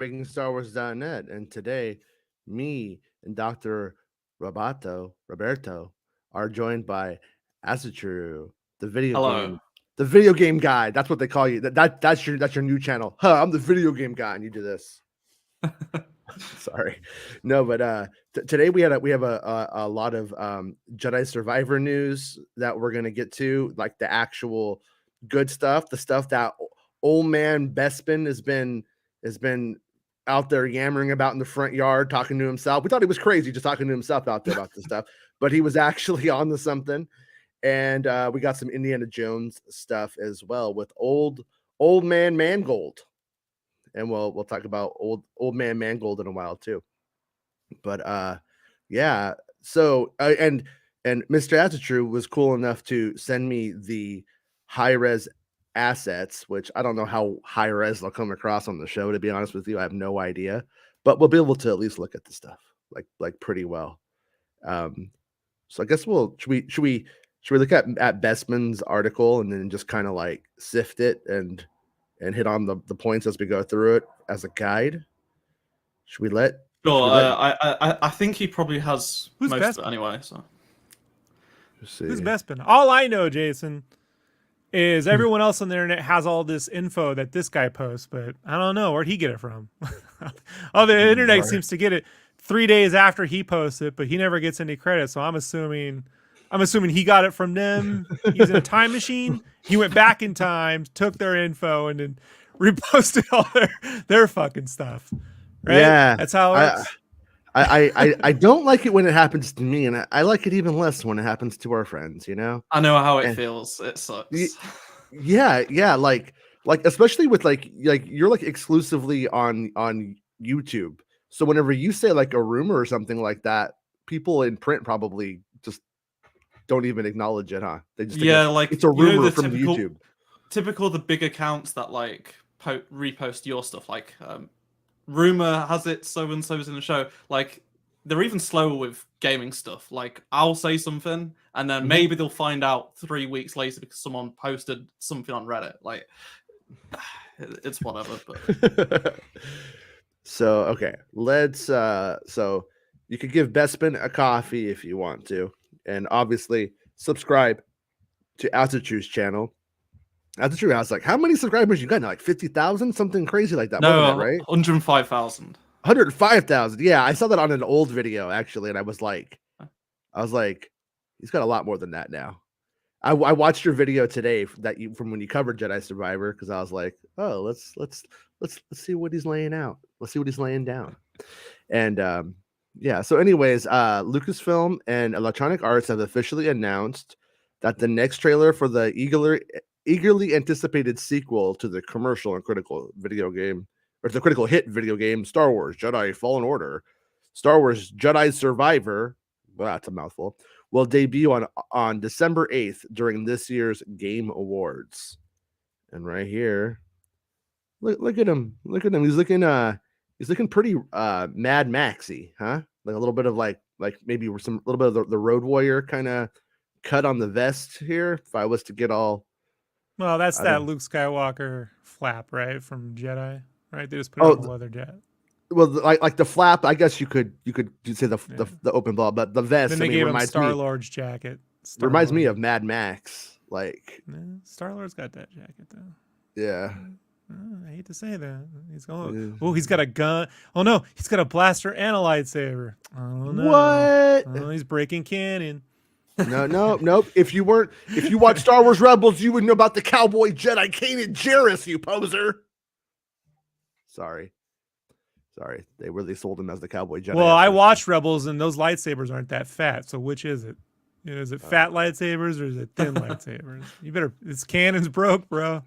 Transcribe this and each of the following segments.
MakingStarWars.net, and today, me and Dr. Roberto are joined by Asatru, the video Hello. game, the video game guy. That's what they call you. That's your new channel. Huh? I'm the video game guy, and you do this. Sorry, no, but today we have a lot of Jedi Survivor news that we're gonna get to, like the actual good stuff, the stuff that old man Bespin has been out there yammering about in the front yard, talking to himself. We thought he was crazy, just talking to himself out there about this stuff, but he was actually on to something. And we got some Indiana Jones stuff as well with old man Mangold, and we'll talk about old man Mangold in a while too. But yeah, so and Mr. Atitru was cool enough to send me the high res assets, which I don't know how high res they'll come across on the show, to be honest with you. I have no idea, but we'll be able to at least look at the stuff like pretty well. So I guess should we look at Bestman's article and then just kind of like sift it and hit on the points as we go through it as a guide? Should we let? Sure. Should we let I think he probably has Who's most Best? of it anyway. So Who's Bespin? All I know, Jason, is everyone else on the internet has all this info that this guy posts, but I don't know where'd he get it from. Oh, the internet seems to get it 3 days after he posts it, but he never gets any credit. So I'm assuming he got it from them using a time machine. He went back in time, took their info, and then reposted all their fucking stuff. Right? Yeah, that's how it works. I don't like it when it happens to me, and I like it even less when it happens to our friends. You know, I know how it feels. It sucks. Yeah, like especially with like you're like exclusively on YouTube. So whenever you say like a rumor or something like that, people in print probably just don't even acknowledge it, huh? They just think it's a rumor from YouTube. Typical the big accounts that like repost your stuff, like rumor has it so and so's in the show. Like they're even slower with gaming stuff. Like I'll say something and then maybe they'll find out 3 weeks later because someone posted something on Reddit. Like it's whatever. But So okay, let's so you could give Bespin a coffee if you want to, and obviously subscribe to Altitude's channel. Altitude has like how many subscribers you got now? Like 50,000, something crazy like that. No, right? 105,000. 105,000. Yeah, I saw that on an old video actually, and I was like, he's got a lot more than that now. I watched your video today from when you covered Jedi Survivor because I was like, oh, let's see what he's laying out. Let's see what he's laying down. And yeah. So, anyways, Lucasfilm and Electronic Arts have officially announced that the next trailer for the eagerly anticipated sequel to the commercial and critical hit video game Star Wars Jedi Fallen Order, Star Wars Jedi Survivor. Well, that's a mouthful. Will debut on December 8th during this year's Game Awards. And right here, look at him. Look at him. He's looking pretty Mad Maxy, huh? Like a little bit of like maybe a little bit of the Road Warrior kind of cut on the vest here. If I was to get all, well, that's that Luke Skywalker flap, right, from Jedi, right? They just put it on the leather jet. Well, like the flap, I guess you could say the open ball, but the vest. Then they gave him Star-Lord's jacket. Reminds me of Mad Max. Like Star-Lord's got that jacket though. Yeah. I hate to say that. He's going. Oh, he's got a gun. Oh no, he's got a blaster and a lightsaber. Oh no. What? Oh, he's breaking canon. Nope. If you watch Star Wars Rebels, you would know about the cowboy Jedi Kanan Jarrus, you poser. Sorry. They really sold him as the cowboy Jedi. Well, I watched Rebels, and those lightsabers aren't that fat. So which is it? Is it fat lightsabers or is it thin lightsabers? You better. It's canon's broke, bro.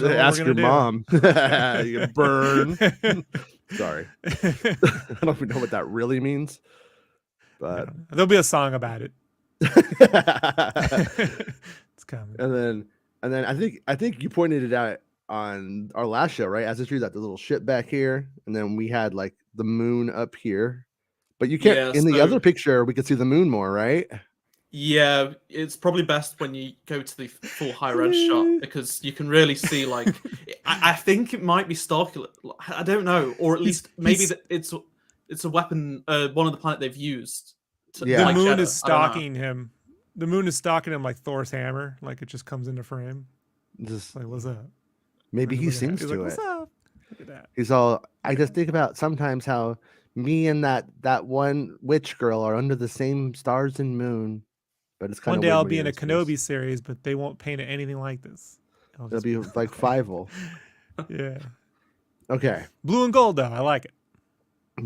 Ask your mom. You burn. Sorry. I don't even know what that really means. But there'll be a song about it. It's coming. And then I think you pointed it out on our last show, right? As it's true that the little ship back here, and then we had like the moon up here. But you can't in the other picture we could see the moon more, right? Yeah, it's probably best when you go to the full high res shot because you can really see like I think it might be Starkiller. I don't know, or at least maybe it's a weapon. One of the planet they've used. The moon is stalking him. The moon is stalking him like Thor's hammer. Like it just comes into frame. Just like, what's up? Maybe he sings to like, it. What's up? Look at that. He's all. I just think about sometimes how me and that one witch girl are under the same stars and moon, but it's kind of one day I'll be in a Kenobi series, but they won't paint it anything like this. It'll be like Fievel. Yeah. Okay. Blue and gold though. I like it.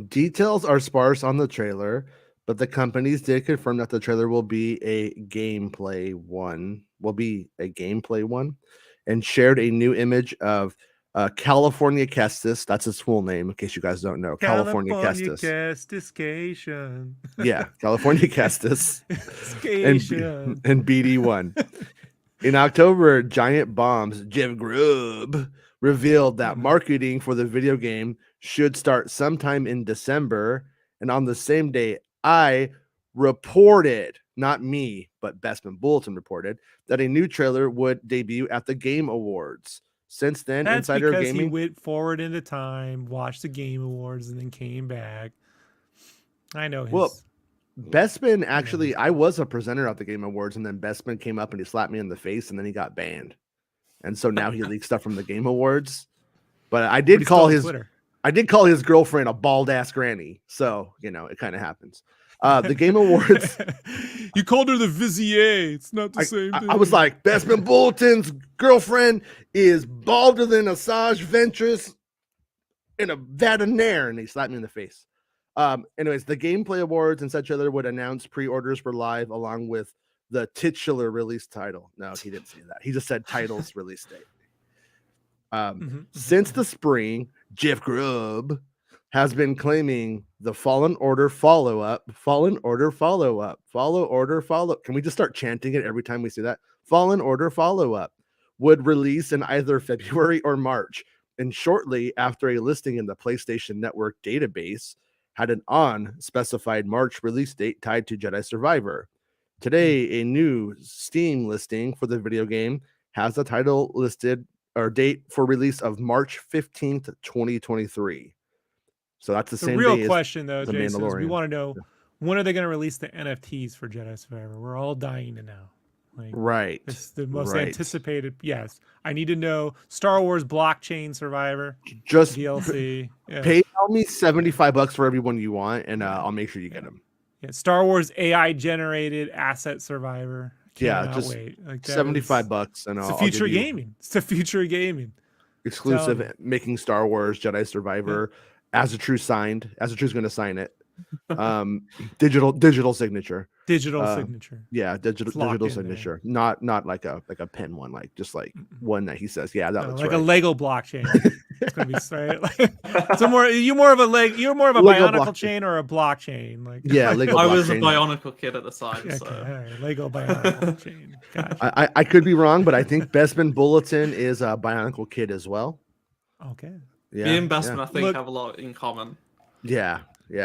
Details are sparse on the trailer, but the companies did confirm that the trailer will be a gameplay one. And shared a new image of California Kestis. That's his full name, in case you guys don't know. California Kestis. Yeah, California Kestis. and BD1. In October, Giant Bomb's Jeff Grubb revealed that marketing for the video game should start sometime in December. And on the same day, I reported, not me, but Bestman Bulletin reported, that a new trailer would debut at the Game Awards. Since then, That's Insider because Gaming... he went forward into time, watched the Game Awards, and then came back. I know his... Well, Bestman, actually, I was a presenter at the Game Awards, and then Bestman came up and he slapped me in the face, and then he got banned. And so now he leaks stuff from the Game Awards. But I did call his girlfriend a bald-ass granny. So, it kind of happens. The Game Awards. You called her the Vizier. It's not the same thing. I was like, Bestman Bulletin's girlfriend is balder than Asajj Ventress in a veterinarian. And he slapped me in the face. Anyways, the Gameplay Awards and such other would announce pre-orders for live along with the titular release title. No, he didn't say that. He just said titles release date. Since the spring, Jeff Grubb has been claiming the Fallen Order follow-up. Can we just start chanting it every time we see that? Fallen Order follow-up would release in either February or March. And shortly after a listing in the PlayStation Network database had an unspecified March release date tied to Jedi Survivor. Today, a new Steam listing for the video game has the title listed or date for release of March 15th, 2023. So that's the same real day question, though, Jason, is we want to know when are they going to release the NFTs for Jedi Survivor? We're all dying to know. Right. It's the most anticipated. Yes. I need to know Star Wars Blockchain Survivor. Just DLC. Pay me $75 for every one you want, and I'll make sure you get them. Yeah. Star Wars AI generated asset Survivor. Just wait. $75, and it's the future gaming. It's the future gaming. Exclusive Making Star Wars Jedi Survivor. As a True signed. As a True's going to sign it. Digital signature. Digital signature. Yeah, digital signature. There. Not like a pen one, just one that he says, yeah, that looks like right. a Lego blockchain. It's gonna be straight. So you're more of a Bionicle chain or a blockchain? Lego. I was a Bionicle kid at the time. Okay, so. all right. Lego Bionicle chain. Gotcha. I could be wrong, but I think Bestman Bulletin is a Bionicle kid as well. Okay. Yeah. Me and Bestman, I think, have a lot in common. Yeah.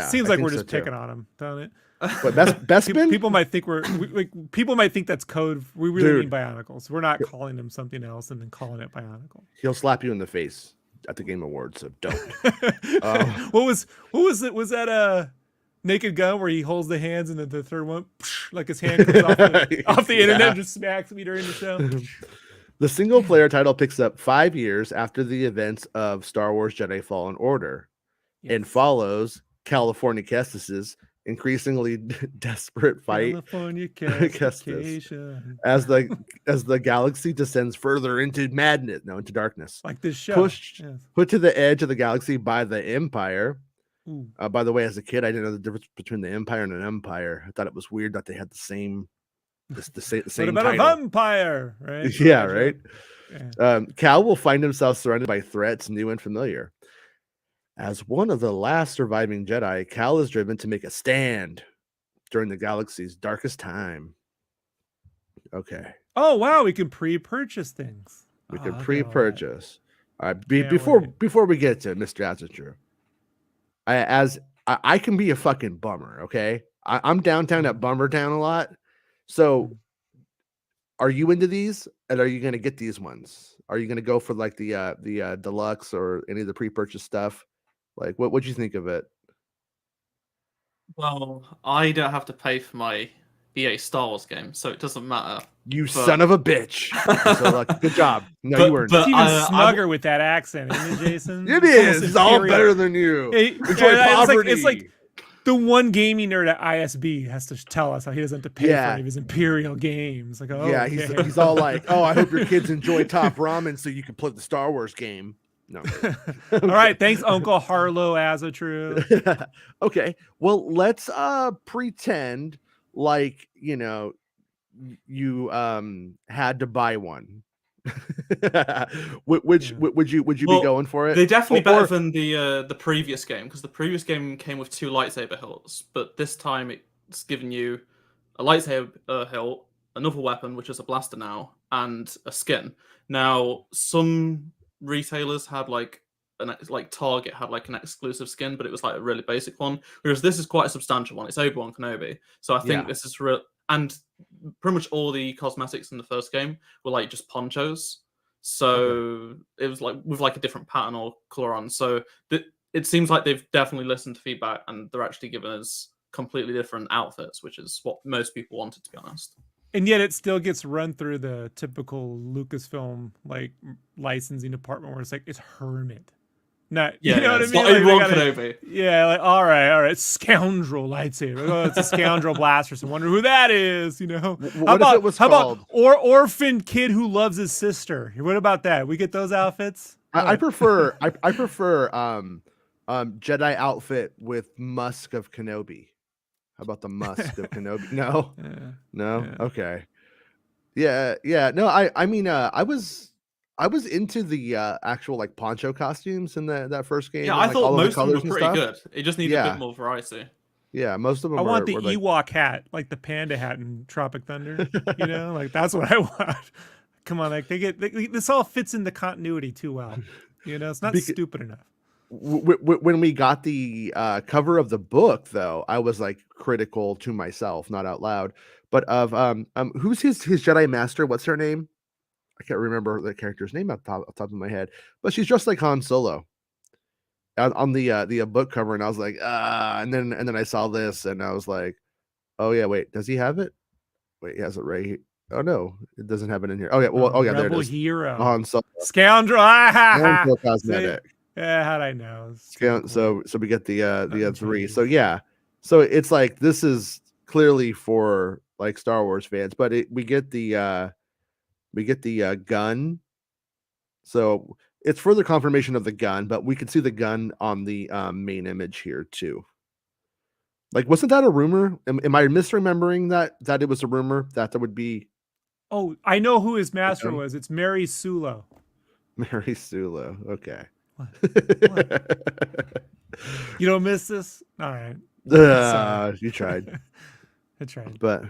Seems like we're just picking on him, don't it? But Bestman? People might think people might think that's code. We really mean Bionicles. We're not calling him something else and then calling it Bionicle. He'll slap you in the face at the Game Awards, so don't. What was it? Was that a Naked Gun where he holds the hands and then the third one, like his hand comes off the internet and just smacks me during the show? The single player title picks up 5 years after the events of Star Wars Jedi Fallen Order and follows California Kestis' increasingly desperate fight as the galaxy descends further into darkness. Like this show. Put to the edge of the galaxy by the Empire. By the way, as a kid, I didn't know the difference between the Empire and an Empire. I thought it was weird that they had the same same what about title. A vampire, right? Yeah, right. Yeah. Cal will find himself surrounded by threats new and familiar. As one of the last surviving Jedi, Cal is driven to make a stand during the galaxy's darkest time. Okay. Oh wow, we can pre-purchase things. We can pre-purchase. All right. Before we get to Mr. Azature, I can be a fucking bummer. Okay, I'm downtown at Bummertown a lot. So, are you into these, and are you going to get these ones? Are you gonna go for like the deluxe or any of the pre-purchase stuff? Like, what'd you think of it? Well, I don't have to pay for my EA Star Wars game, so it doesn't matter. You son of a bitch! So like, good job. No, you weren't. It's even snugger with that accent, isn't it, Jason? It is. It's all better than you. Enjoy poverty. It's like the one gaming nerd at ISB has to tell us how he doesn't have to pay for any of his Imperial games. Like, oh, yeah, okay. he's all like, oh, I hope your kids enjoy Top Ramen so you can play the Star Wars game. No. All right, thanks, Uncle Harlow Azatru. Okay, well, let's pretend like you had to buy one. Would you be going for it? They're definitely better than the previous game, because the previous game came with 2 lightsaber hilts, but this time it's given you a lightsaber hilt, another weapon, which is a blaster now, and a skin. Now, some retailers had like Target had like an exclusive skin, but it was like a really basic one, whereas this is quite a substantial one. It's Obi-Wan Kenobi, so I think this is real. And pretty much all the cosmetics in the first game were like just ponchos, so it was like with like a different pattern or color on. So it seems like they've definitely listened to feedback, and they're actually giving us completely different outfits, which is what most people wanted, to be honest. And yet it still gets run through the typical Lucasfilm like licensing department where it's like it's Hermit. Not, you know what I mean? Not Obi-Wan Kenobi. Yeah, like all right, scoundrel lightsaber. Oh, it's a scoundrel blaster. So wonder who that is. You know, how about orphan kid who loves his sister? What about that? We get those outfits. I prefer Jedi outfit with Musk of Kenobi. How about the Musk of Kenobi? No, no, okay, yeah. No, I mean, I was into the actual like poncho costumes in that first game. Yeah, I thought most of them were pretty good. It just needed a bit more variety. Yeah, most of them. I want the Ewok hat, like the panda hat in Tropic Thunder. You know, like that's what I want. Come on, like this all fits in the continuity too well. You know, it's not stupid enough. When we got the cover of the book, though, I was like critical to myself, not out loud, but of who's his Jedi master? What's her name? I can't remember the character's name off the top of my head, but she's just like Han Solo on the book cover, and I was like, and then I saw this, and I was like, oh yeah, wait, does he have it? Wait, he has it right here. Oh no, it doesn't have it in here. Oh yeah, well, there it is. Rebel hero, Han Solo. Scoundrel. Cosmetic. Yeah, how'd I know? So we get the 3. So yeah, so it's like this is clearly for like Star Wars fans, but we get the gun. So it's further confirmation of the gun, but we can see the gun on the main image here too. Like, wasn't that a rumor? Am I misremembering that it was a rumor that there would be? Oh, I know who his master was. It's Mary Sulo. Mary Sulo. Okay. What? You don't miss this? All right. You tried. I tried. But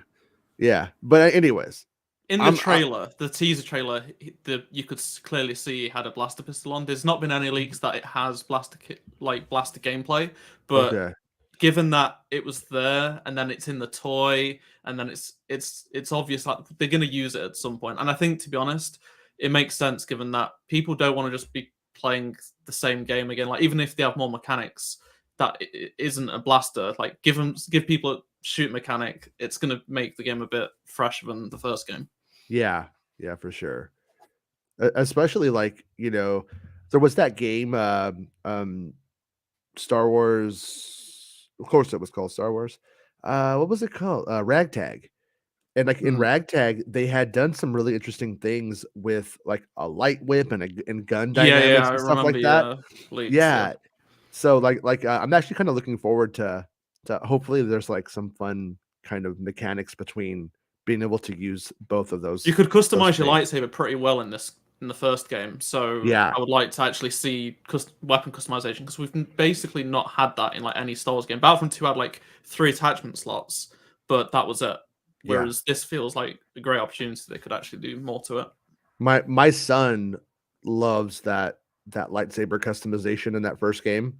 yeah. But anyways. In the trailer, the teaser trailer, you could clearly see he had a blaster pistol on. There's not been any leaks that it has blaster gameplay, but given that it was there and then it's in the toy and then it's obvious that they're going to use it at some point. And I think, to be honest, it makes sense given that people don't want to just be playing the same game again. Like, even if they have more mechanics, that it isn't a blaster. Like, give people a shoot mechanic. It's going to make the game a bit fresher than the first game. Yeah, for sure. Especially like, there was that game, Star Wars. Of course, it was called Star Wars. What was it called? Ragtag. And like in Ragtag, they had done some really interesting things with like a light whip and gun dynamics and stuff like that. Yeah. So like I'm actually kind of looking forward to hopefully there's like some fun kind of mechanics between being able to use both of those. You could customize your lightsaber pretty well in the first game. So yeah, I would like to actually see weapon customization, because we've basically not had that in like any Star Wars game. Battlefront 2 had like 3 attachment slots, but that was it. Whereas this feels like a great opportunity. They could actually do more to it. My son loves that lightsaber customization in that first game.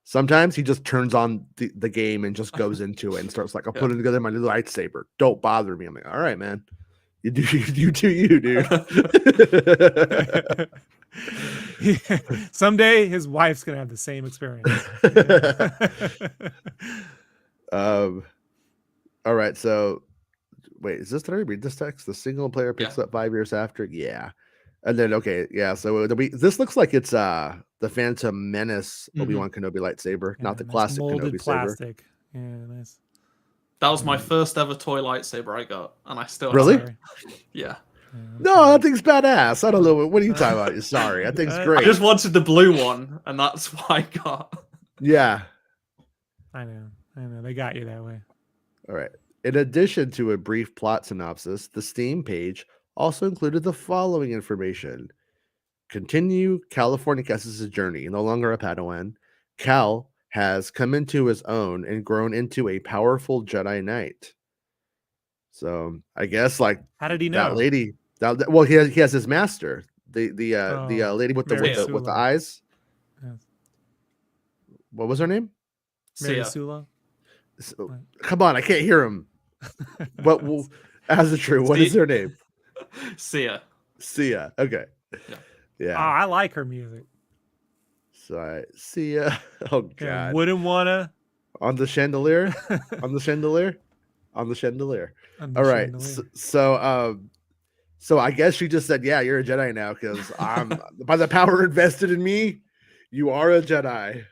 Sometimes he just turns on the game and just goes into it and starts like, I'll put it together my little lightsaber. Don't bother me. I'm like, all right, man. You do you, dude. Someday his wife's gonna have the same experience. All right, so wait, is this, did I read this text? The single player picks up 5 years after. Yeah. And then so this looks like it's the Phantom Menace Obi-Wan Kenobi lightsaber, not the nice classic molded Kenobi plastic. saber. Yeah, nice. That was my first ever toy lightsaber I got, and I still really. have it. Yeah. No, that thing's badass. I don't know. What are you talking about? Sorry, that thing's great. I just wanted the blue one, and that's what I got. Yeah. I know. They got you that way. All right. In addition to a brief plot synopsis, the Steam page also included the following information. Continue California Kestis' journey. No longer a Padawan, Cal has come into his own and grown into a powerful Jedi Knight. So I guess like how did he know that lady? Well, he has his master, the lady with the eyes. Yes. What was her name? Mary Sula. So, come on, I can't hear him. But as it's true, what is her name? Sia. Okay. Yeah. Oh, I like her music. So Sia. Oh God. Yeah, wouldn't wanna on the chandelier. On the chandelier. All right. So I guess she just said, "Yeah, you're a Jedi now," because I'm by the power invested in me. You are a Jedi.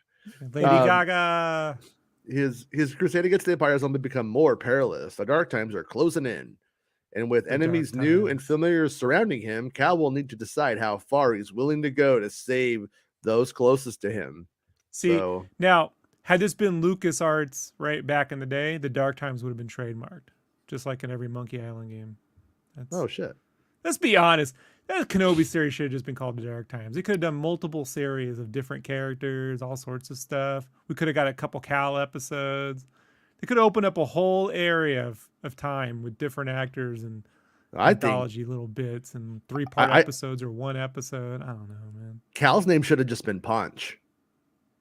Lady Gaga. His crusade against the Empire has only become more perilous. The dark times are closing in, and with enemies new and familiar surrounding him, Cal will need to decide how far he's willing to go to save those closest to him. See, now, had this been LucasArts right back in the day, the dark times would have been trademarked, just like in every Monkey Island game. Oh shit! Let's be honest. That Kenobi series should have just been called the Dark Times. They could have done multiple series of different characters, all sorts of stuff. We could have got a couple Cal episodes. They could have opened up a whole area of time with different actors and anthology little bits and 3-part episodes or one episode. I don't know, man. Cal's name should have just been Punch.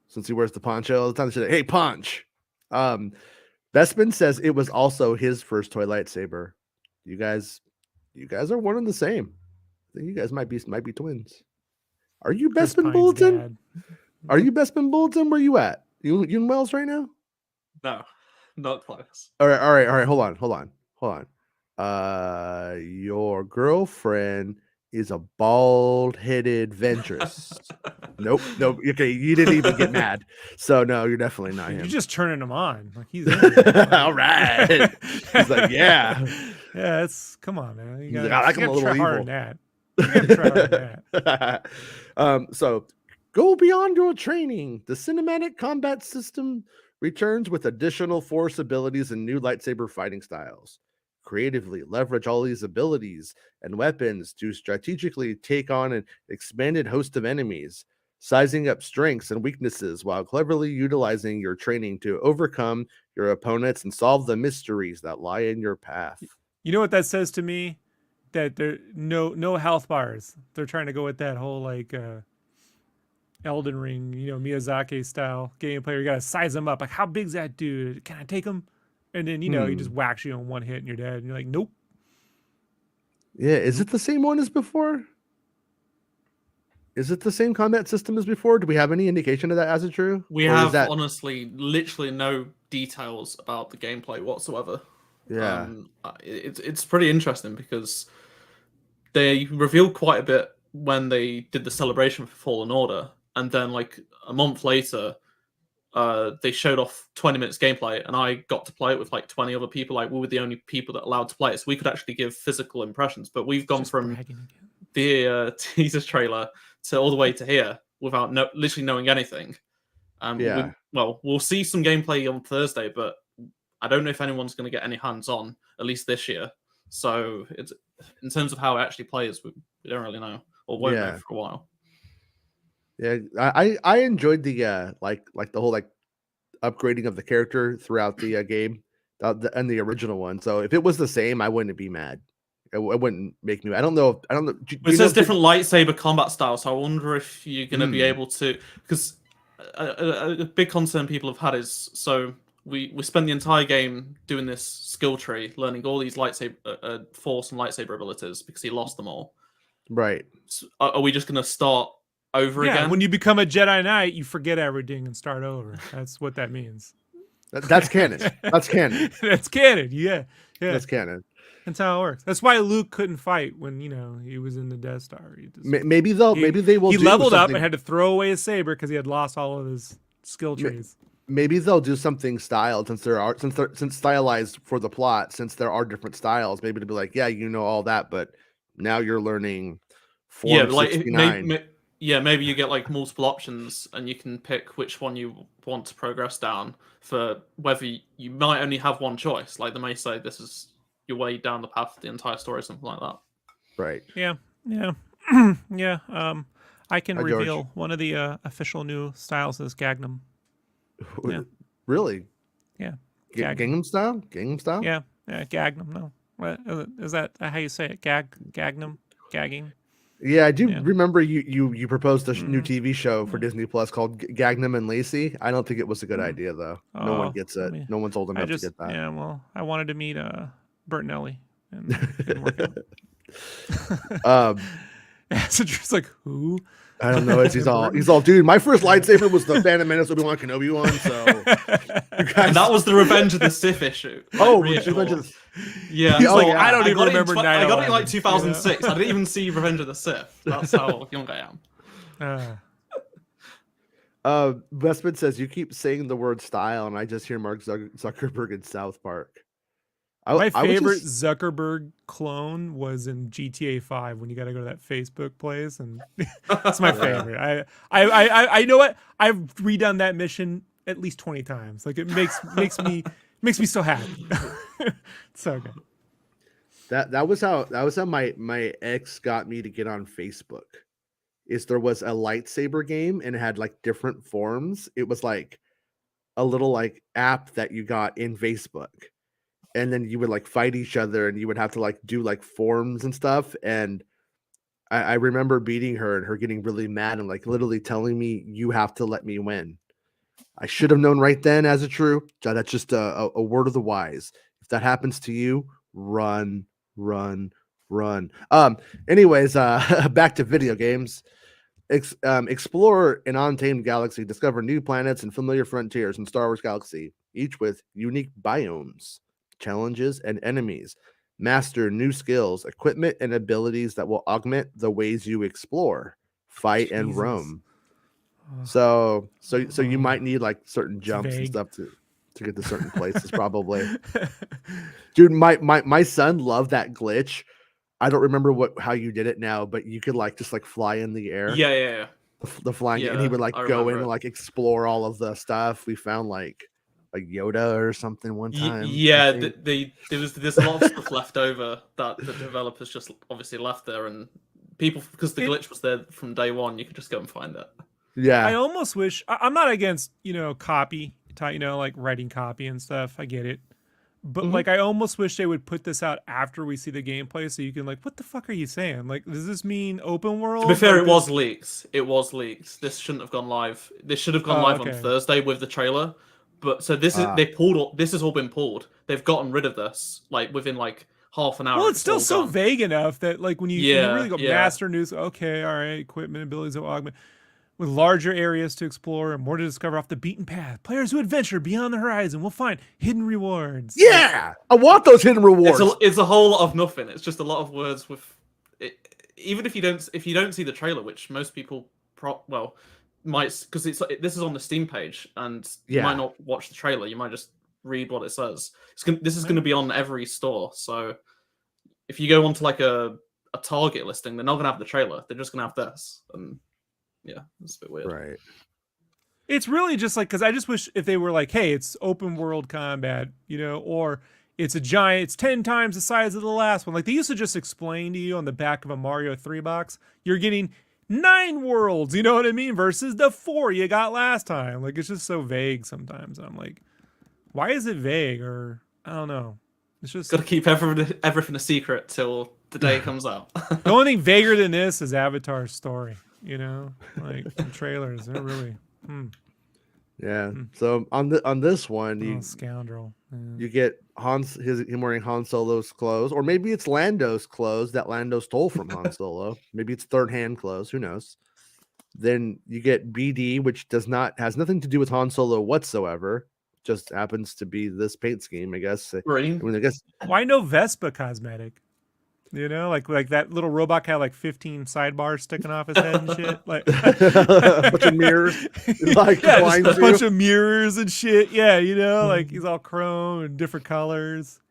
Since he wears the poncho all the time, hey, Punch. Bespin says it was also his first toy lightsaber. You guys are one and the same. I think you guys might be twins. Are you Bespin Bulletin? Dad. Are you Bespin Bulletin? Where you at? You in Wells right now? No, not close. All right. Hold on. Your girlfriend is a bald-headed ventress. Nope. Okay, you didn't even get mad. So no, you're definitely not him. You're just turning him on. Like he's all right. He's like, yeah. Yeah, come on, man. You gotta, like, I like him a little evil. That. You gotta try that. So go beyond your training. The cinematic combat system returns with additional force abilities and new lightsaber fighting styles. Creatively leverage all these abilities and weapons to strategically take on an expanded host of enemies, sizing up strengths and weaknesses while cleverly utilizing your training to overcome your opponents and solve the mysteries that lie in your path. You know what that says to me? That there no health bars. They're trying to go with that whole like Elden Ring, Miyazaki style gameplay. You gotta size them up. Like, how big's that dude? Can I take him? And then, he just whacks you on one hit and you're dead. And you're like, nope. Yeah, is it the same one as before? Is it the same combat system as before? Do we have any indication of that as it true? We have honestly literally no details about the gameplay whatsoever. Yeah. It's pretty interesting because they revealed quite a bit when they did the celebration for Fallen Order. And then like a month later, they showed off 20 minutes gameplay, and I got to play it with like 20 other people. Like, we were the only people that allowed to play it, so we could actually give physical impressions. But we've gone from the teaser trailer to all the way to here without literally knowing anything. We'll see some gameplay on Thursday, but I don't know if anyone's going to get any hands-on, at least this year. So it's in terms of how it actually plays, we don't really know, or won't know for a while. Yeah, I enjoyed the like the whole like upgrading of the character throughout the game and the original one. So if it was the same, I wouldn't be mad. It wouldn't make me. I don't know. It says different lightsaber combat styles. So I wonder if you're going to be able to, because a big concern people have had is, so we spent the entire game doing this skill tree, learning all these lightsaber force and lightsaber abilities because he lost them all. Right. So are we just gonna start over again? When you become a Jedi Knight, you forget everything and start over. That's what that means. That's canon. That's canon. That's canon. Yeah. That's canon. That's how it works. That's why Luke couldn't fight when he was in the Death Star. Maybe they will. He leveled up and had to throw away his saber because he had lost all of his skill trees. Maybe they'll do something styled since stylized for the plot. Since there are different styles, maybe to be like, yeah, all that, but now you're learning. Form 69. Maybe you get like multiple options and you can pick which one you want to progress down for whether you might only have one choice. Like they may say this is your way down the path of the entire story, something like that. Right. Yeah. I can reveal one of the official new styles is Gagnum. Yeah. Really? Yeah. Gangnam style? Gangnam style? Yeah. Gagnum. No. What is that? How you say it? Gagnum? Gagging? Yeah, I do remember you proposed a new TV show for Disney Plus called Gagnum and Lacey. I don't think it was a good idea though. No one gets it. No one's old enough to get that. Yeah, well, I wanted to meet Bert and Ellie, and it didn't work out. So Drew's like, who? I don't know. He's all, dude. My first lightsaber was the Phantom Menace Obi-Wan Kenobi one. So, and that was the Revenge of the Sith issue. Revenge of the. Yeah, I don't even remember. I got it in like 2006. I didn't even see Revenge of the Sith. That's how young I am. Westman says you keep saying the word style, and I just hear Mark Zuckerberg in South Park. My favorite Zuckerberg clone was in GTA 5 when you got to go to that Facebook place, and that's my favorite. I know what I've redone that mission at least 20 times. Like it makes me so happy. So good. That was how my ex got me to get on Facebook. There was a lightsaber game and it had like different forms. It was like a little like app that you got in Facebook. And then you would like fight each other and you would have to like do like forms and stuff. And I remember beating her and her getting really mad and like literally telling me, you have to let me win. I should have known right then as a true. That's just a word of the wise. If that happens to you, run. Anyways, back to video games. Explore an untamed galaxy, discover new planets and familiar frontiers in Star Wars Galaxy, each with unique biomes, challenges, and enemies. Master new skills, equipment, and abilities that will augment the ways you explore, fight, and roam. So you might need like certain jumps and stuff to get to certain places, probably. Dude, my son loved that glitch. I don't remember how you did it now, but you could like just like fly in the air. Yeah. The flying, and he would like go in and like explore all of the stuff. We found like Yoda or something one time. Yeah, there's a lot of stuff left over that the developers just obviously left there, and people, because the glitch was there from day one, you could just go and find it. Yeah, I almost wish I'm not against copy, like writing copy and stuff. I get it, but like I almost wish they would put this out after we see the gameplay, so you can like, what the fuck are you saying? Like, does this mean open world? To be fair, it was leaked. This shouldn't have gone live. This should have gone live on Thursday with the trailer. But so this is this has all been pulled. They've gotten rid of this like within like half an hour. Well, it's still so vague enough that like when you really go master news, okay, all right, equipment abilities will augment with larger areas to explore and more to discover off the beaten path. Players who adventure beyond the horizon will find hidden rewards. Yeah, I want those hidden rewards. It's a whole lot of nothing. It's just a lot of words with it. Even if you don't see the trailer, which most people might, because this is on the Steam page, and you might not watch the trailer. You might just read what it says. This is going to be on every store. So if you go onto like a Target listing, they're not going to have the trailer. They're just going to have this. And yeah, it's a bit weird. Right. It's really just like, because I just wish if they were like, hey, it's open world combat, or it's a giant, it's 10 times the size of the last one. Like they used to just explain to you on the back of a Mario 3 box, you're getting 9 worlds, you know what I mean? Versus the 4 you got last time. Like it's just so vague sometimes. I'm like, why is it vague? Or I don't know. It's just got to keep everything a secret till the day it comes out. The only thing vaguer than this is Avatar's story. Like the trailers, they're really. Yeah. So on this one, Oh, scoundrel. Yeah. you get him wearing Han Solo's clothes, or maybe it's Lando's clothes that Lando stole from Han Solo. Maybe it's third-hand clothes. Who knows? Then you get BD, which has nothing to do with Han Solo whatsoever. Just happens to be this paint scheme, I guess. Green. I mean, I guess. Why no Vespa cosmetic? You know, like that little robot had like 15 sidebars sticking off his head and shit. Like a bunch of mirrors, like yeah, just a blinds bunch you. of mirrors and shit. Yeah, you know, like he's all chrome and different colors.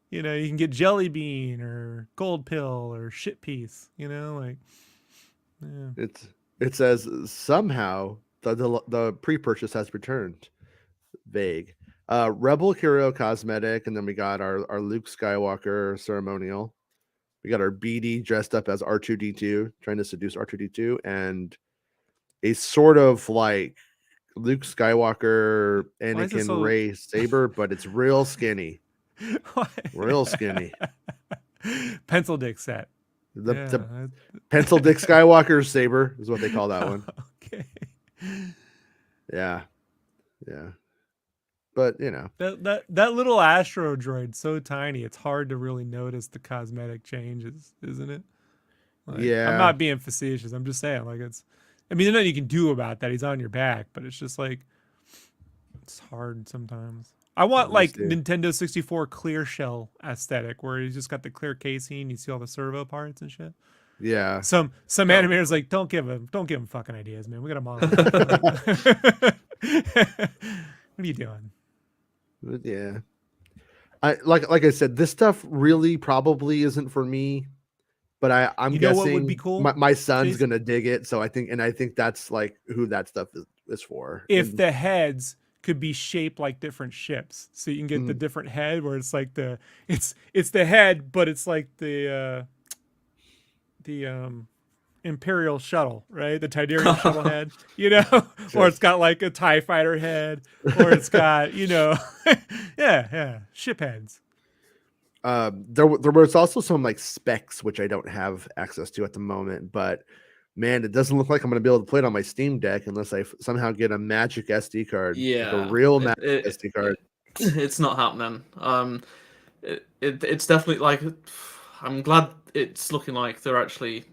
You know, you can get Jelly Bean or Gold Pill or Shit Piece. You know, like yeah. It says somehow the pre-purchase has returned. Vague. Rebel Hero cosmetic, and then we got our Luke Skywalker ceremonial. We got our BD dressed up as R2D2, trying to seduce R2D2, and a sort of like Luke Skywalker, Anakin Rey saber, but it's real skinny. Real skinny. Pencil dick set. The pencil dick Skywalker saber is what they call that one. Okay. Yeah. Yeah. But you know, that little astro droid, so tiny, it's hard to really notice the cosmetic changes, isn't it? Like, yeah. I'm not being facetious. I'm just saying, like, it's. I mean, there's nothing you can do about that. He's on your back, but it's just like it's hard sometimes. I want like Nintendo 64 clear shell aesthetic, where he's just got the clear casing, you see all the servo parts and shit. Yeah. Some animators like don't give him fucking ideas, man. We got a model. What are you doing? Yeah. Like I said, this stuff really probably isn't for me, but I'm guessing what would be cool? My son's gonna dig it. So I think that's like who that stuff is for. If the heads could be shaped like different ships, so you can get the different head where it's like it's the head, but it's like the Imperial shuttle, right? The Tidarian shuttle head, you know, or it's got like a TIE fighter head, or it's got, you know, yeah, ship heads. There was also some like specs which I don't have access to at the moment, but man, it doesn't look like I'm going to be able to play it on my Steam Deck unless I somehow get a magic SD card. Yeah, like a real magic SD card. It's not happening. It's definitely like, I'm glad it's looking like they're actually.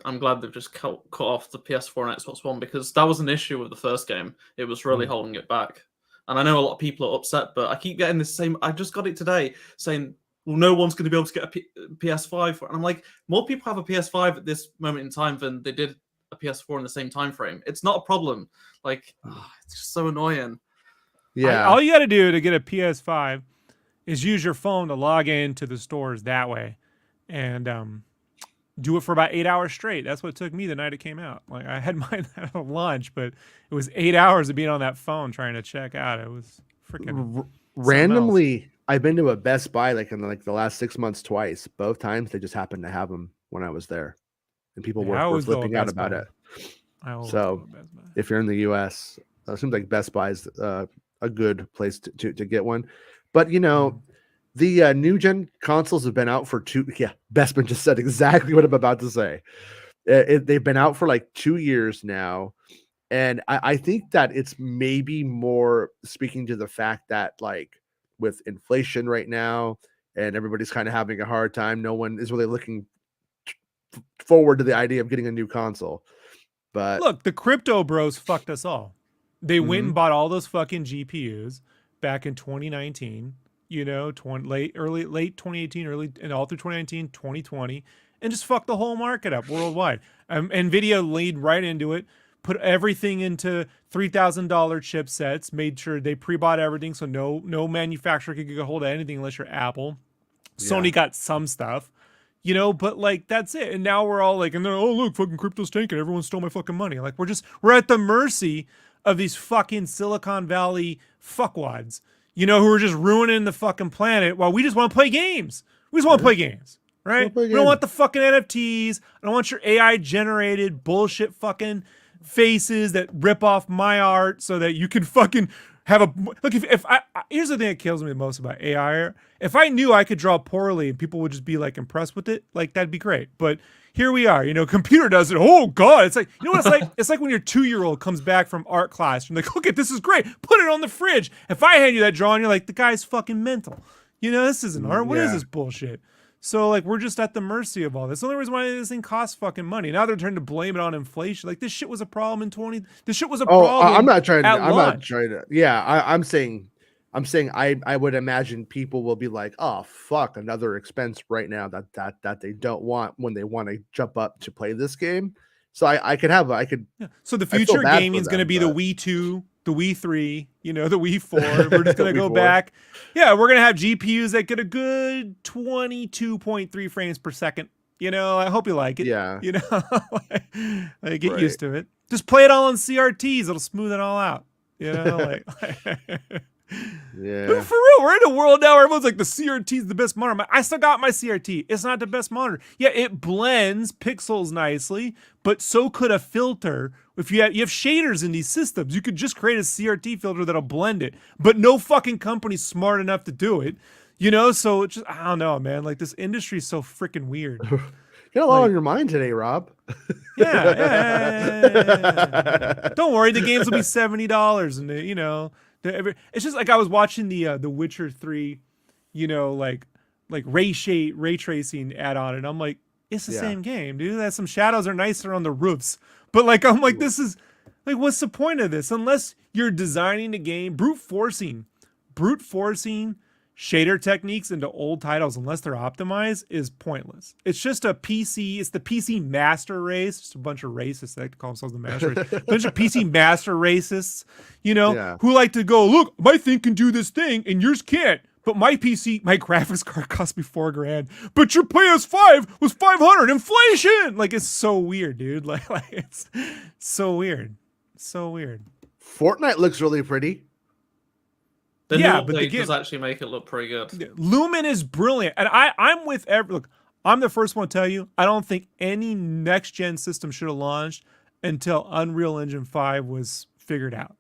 I'm glad they've just cut off the PS4 and Xbox One, because that was an issue with the first game. It was really holding it back. And I know a lot of people are upset, but I keep getting this same. I just got it today saying, well, no one's going to be able to get a PS5. And I'm like, more people have a PS5 at this moment in time than they did a PS4 in the same time frame. It's not a problem. Like, it's just so annoying. Yeah. All you got to do to get a PS5 is use your phone to log into the stores that way. And, do it for about 8 hours straight. That's what it took me the night it came out. Like I had mine at lunch, but it was 8 hours of being on that phone trying to check out. It was freaking randomly. I've been to a Best Buy like in the last 6 months twice. Both times they just happened to have them when I was there, and people were flipping out about it. So if you're in the U.S., it seems like Best Buy is a good place to get one. But you know. The new gen consoles have been out for Bestman just said exactly what I'm about to say. They've been out for like 2 years now. And I think that it's maybe more speaking to the fact that like with inflation right now and everybody's kind of having a hard time, no one is really looking forward to the idea of getting a new console. But look, the crypto bros fucked us all. They went and bought all those fucking GPUs back in 2019. You know, late 2018, and all through 2019, 2020, and just fuck the whole market up worldwide. NVIDIA lead right into it, put everything into $3,000 chipsets, made sure they pre-bought everything so no manufacturer could get a hold of anything unless you're Apple. Sony got some stuff, you know, but like that's it. And now we're all like, and then oh look, fucking crypto's tanking. Everyone stole my fucking money. Like we're at the mercy of these fucking Silicon Valley fuckwads. You know, who are just ruining the fucking planet while we just want to play games. We just want to play games, right? We don't want the fucking NFTs. I don't want your AI generated bullshit fucking faces that rip off my art so that you can fucking have a look. If I here's the thing that kills me the most about AI. If I knew I could draw poorly and people would just be like impressed with it, like that'd be great. But here we are, computer does it. Oh God, it's like, what it's like? It's like when your 2-year-old comes back from art class. You're like, look at this is great. Put it on the fridge. If I hand you that drawing, you're like, the guy's fucking mental. This isn't art. What is this bullshit? So like we're just at the mercy of all this. The only reason why this thing costs fucking money. Now they're trying to blame it on inflation. Like this shit was a problem in 20. This shit was a problem. I'm not trying to. Yeah, I'm saying I would imagine people will be like, oh fuck, another expense right now that they don't want when they want to jump up to play this game. So I could. Yeah. So the future gaming is going to be the Wii 2, the Wii 3, the Wii 4. We're just going to go back. Yeah, we're going to have GPUs that get a good 22.3 frames per second. I hope you like it. Yeah. Like get used to it. Just play it all on CRTs. It'll smooth it all out. Yeah. But for real, we're in a world now where everyone's like the CRT is the best monitor. I still got my CRT. It's not the best monitor. Yeah, it blends pixels nicely, but so could a filter. If you have shaders in these systems, you could just create a CRT filter that'll blend it. But no fucking company's smart enough to do it. So it's just, I don't know, man. Like this industry is so freaking weird. You got a lot on your mind today, Rob. Yeah. Don't worry, the games will be $70, and it's just like I was watching the Witcher 3, like ray tracing add-on, and I'm like, it's the same game, dude. Some shadows are nicer on the roofs, but like I'm like, this is like, what's the point of this? Unless you're designing a game, brute forcing shader techniques into old titles, unless they're optimized, is pointless. It's just it's the PC master race, just a bunch of racists that like to call themselves the master race. A bunch of PC master racists, who like to go, look, my thing can do this thing and yours can't. But my graphics card cost me $4,000. But your PS5 was $500. Inflation! Like, it's so weird, dude. Like it's so weird. So weird. Fortnite looks really pretty. The new update does actually make it look pretty good. Lumen is brilliant. And I'm with look, I'm the first one to tell you, I don't think any next-gen system should have launched until Unreal Engine 5 was figured out.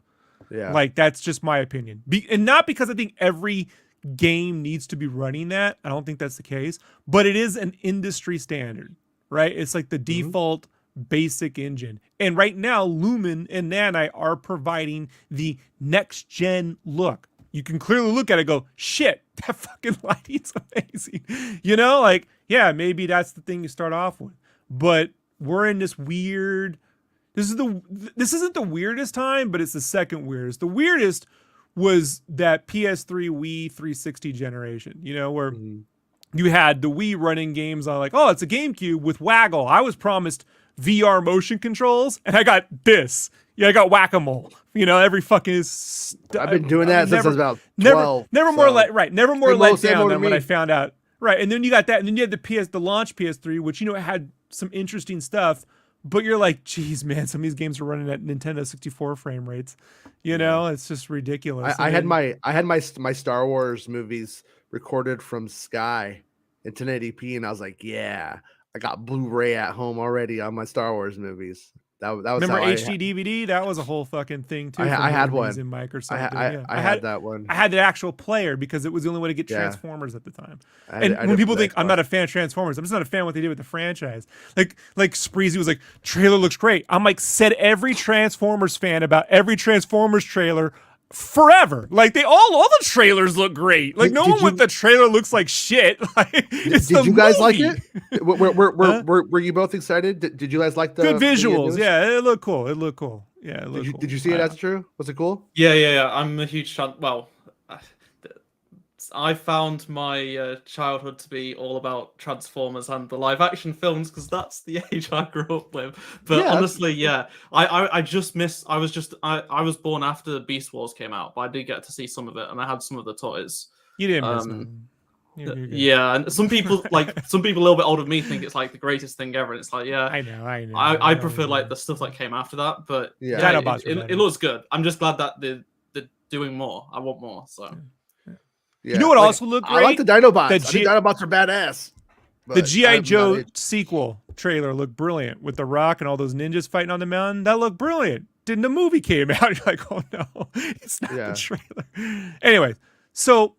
Yeah. Like, that's just my opinion. And not because I think every game needs to be running that. I don't think that's the case. But it is an industry standard, right? It's like the default basic engine. And right now, Lumen and Nanite are providing the next-gen look. You can clearly look at it and go, shit, that fucking lighting's amazing. Maybe that's the thing you start off with. But we're in this weird, this isn't the weirdest time, but it's the second weirdest. The weirdest was that PS3 Wii 360 generation, where you had the Wii running games on like, oh, it's a GameCube with Waggle. I was promised VR motion controls, and I got this. Yeah, I got Whack-A-Mole. Every fucking. I've been doing that since I was about 12. Never more let down than when I found out. Right, and then you got that, and then you had the launch PS3, which had some interesting stuff. But you're like, geez, man, some of these games are running at Nintendo 64 frame rates. It's just ridiculous. I had my Star Wars movies recorded from Sky in 1080p, and I was like, yeah, I got Blu-ray at home already on my Star Wars movies. That was remember HD DVD? That was a whole fucking thing too. I had one in Microsoft. I had that one. I had the actual player because it was the only way to get Transformers at the time. When people think I'm not a fan of Transformers, I'm just not a fan of what they did with the franchise. Like Spreezy was like, trailer looks great. I'm like, said every Transformers fan about every Transformers trailer forever. Like all the trailers look great. Like no one with the trailer looks like shit. Like did you guys like it? Were you both excited? Did you guys like the good visuals? Yeah, it looked cool. Yeah, it looked cool. Cool. Did you see it? That's true. Was it cool? Yeah. I'm a huge fan. Well, I found my childhood to be all about Transformers and the live action films because that's the age I grew up with. But honestly, I just missed. I was born after Beast Wars came out, but I did get to see some of it, and I had some of the toys. You didn't miss them. Yeah, and some people a little bit older than me think it's like the greatest thing ever, and it's like, yeah, I know. I prefer like the stuff that came after that, but it looks good. I'm just glad that they're doing more. I want more. So. Yeah. You know what also looked great? I like the Dinobots. I think Dinobots are badass. The G.I. Joe sequel trailer looked brilliant with The Rock and all those ninjas fighting on the mountain. That looked brilliant. and the movie came out. You're like, oh no, it's not the trailer. Anyway, so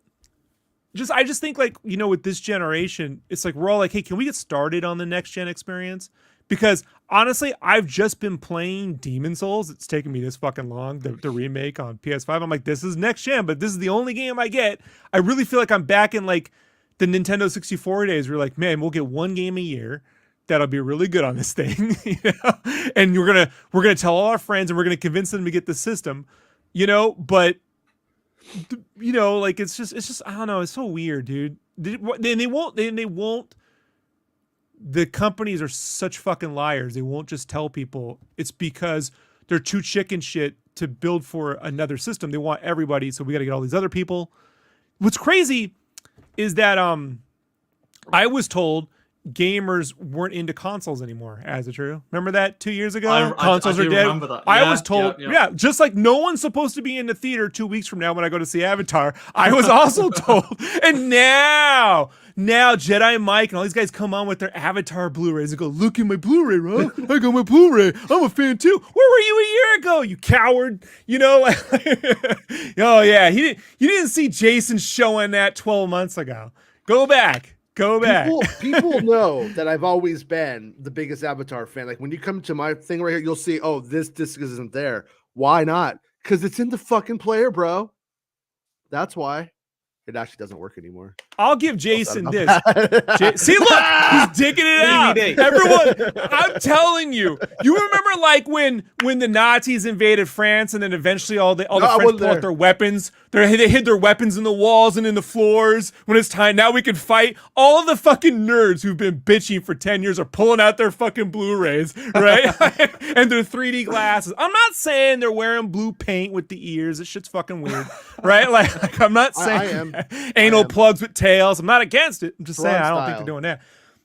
I just think like, you know, with this generation, it's like we're all like, hey, can we get started on the next gen experience? Because honestly, I've just been playing Demon Souls. It's taken me this fucking long, the remake on PS5. I'm like, this is next gen, but this is the only game I get. I really feel like I'm back in like the Nintendo 64 days. We're like, man, we'll get one game a year that'll be really good on this thing, you know? And we're gonna tell all our friends and we're gonna convince them to get the system, you know. But you know, like it's just I don't know. It's so weird, dude. They won't. The companies are such fucking liars. They won't just tell people it's because they're too chicken shit to build for another system. They want everybody, so we got to get all these other people. What's crazy is that I was told gamers weren't into consoles anymore. As it true? Remember that 2 years ago? Consoles are dead. Remember that. I was told, yeah, just like no one's supposed to be in the theater 2 weeks from now when I go to see Avatar. I was also told, and now Jedi Mike and all these guys come on with their Avatar Blu-rays and go, look at my Blu-ray, bro. I got my Blu-ray. I'm a fan too. Where were you a year ago, you coward? You know, oh yeah, you didn't see Jason showing that 12 months ago. Go back. People know that I've always been the biggest Avatar fan. Like when you come to my thing right here, you'll see, oh, this disc isn't there. Why not? Because it's in the fucking player, bro. That's why. It actually doesn't work anymore. I'll give Jason this. See, look, he's digging it out. Everyone, I'm telling you. You remember like when the Nazis invaded France and then eventually all the French pulled out their weapons. They hid their weapons in the walls and in the floors. When it's time, now we can fight. All of the fucking nerds who've been bitching for 10 years are pulling out their fucking Blu-rays, right? And their 3D glasses. I'm not saying they're wearing blue paint with the ears. This shit's fucking weird, right? Like I'm not saying anal plugs with tails. I'm not against it. I'm just saying I don't think they're doing that.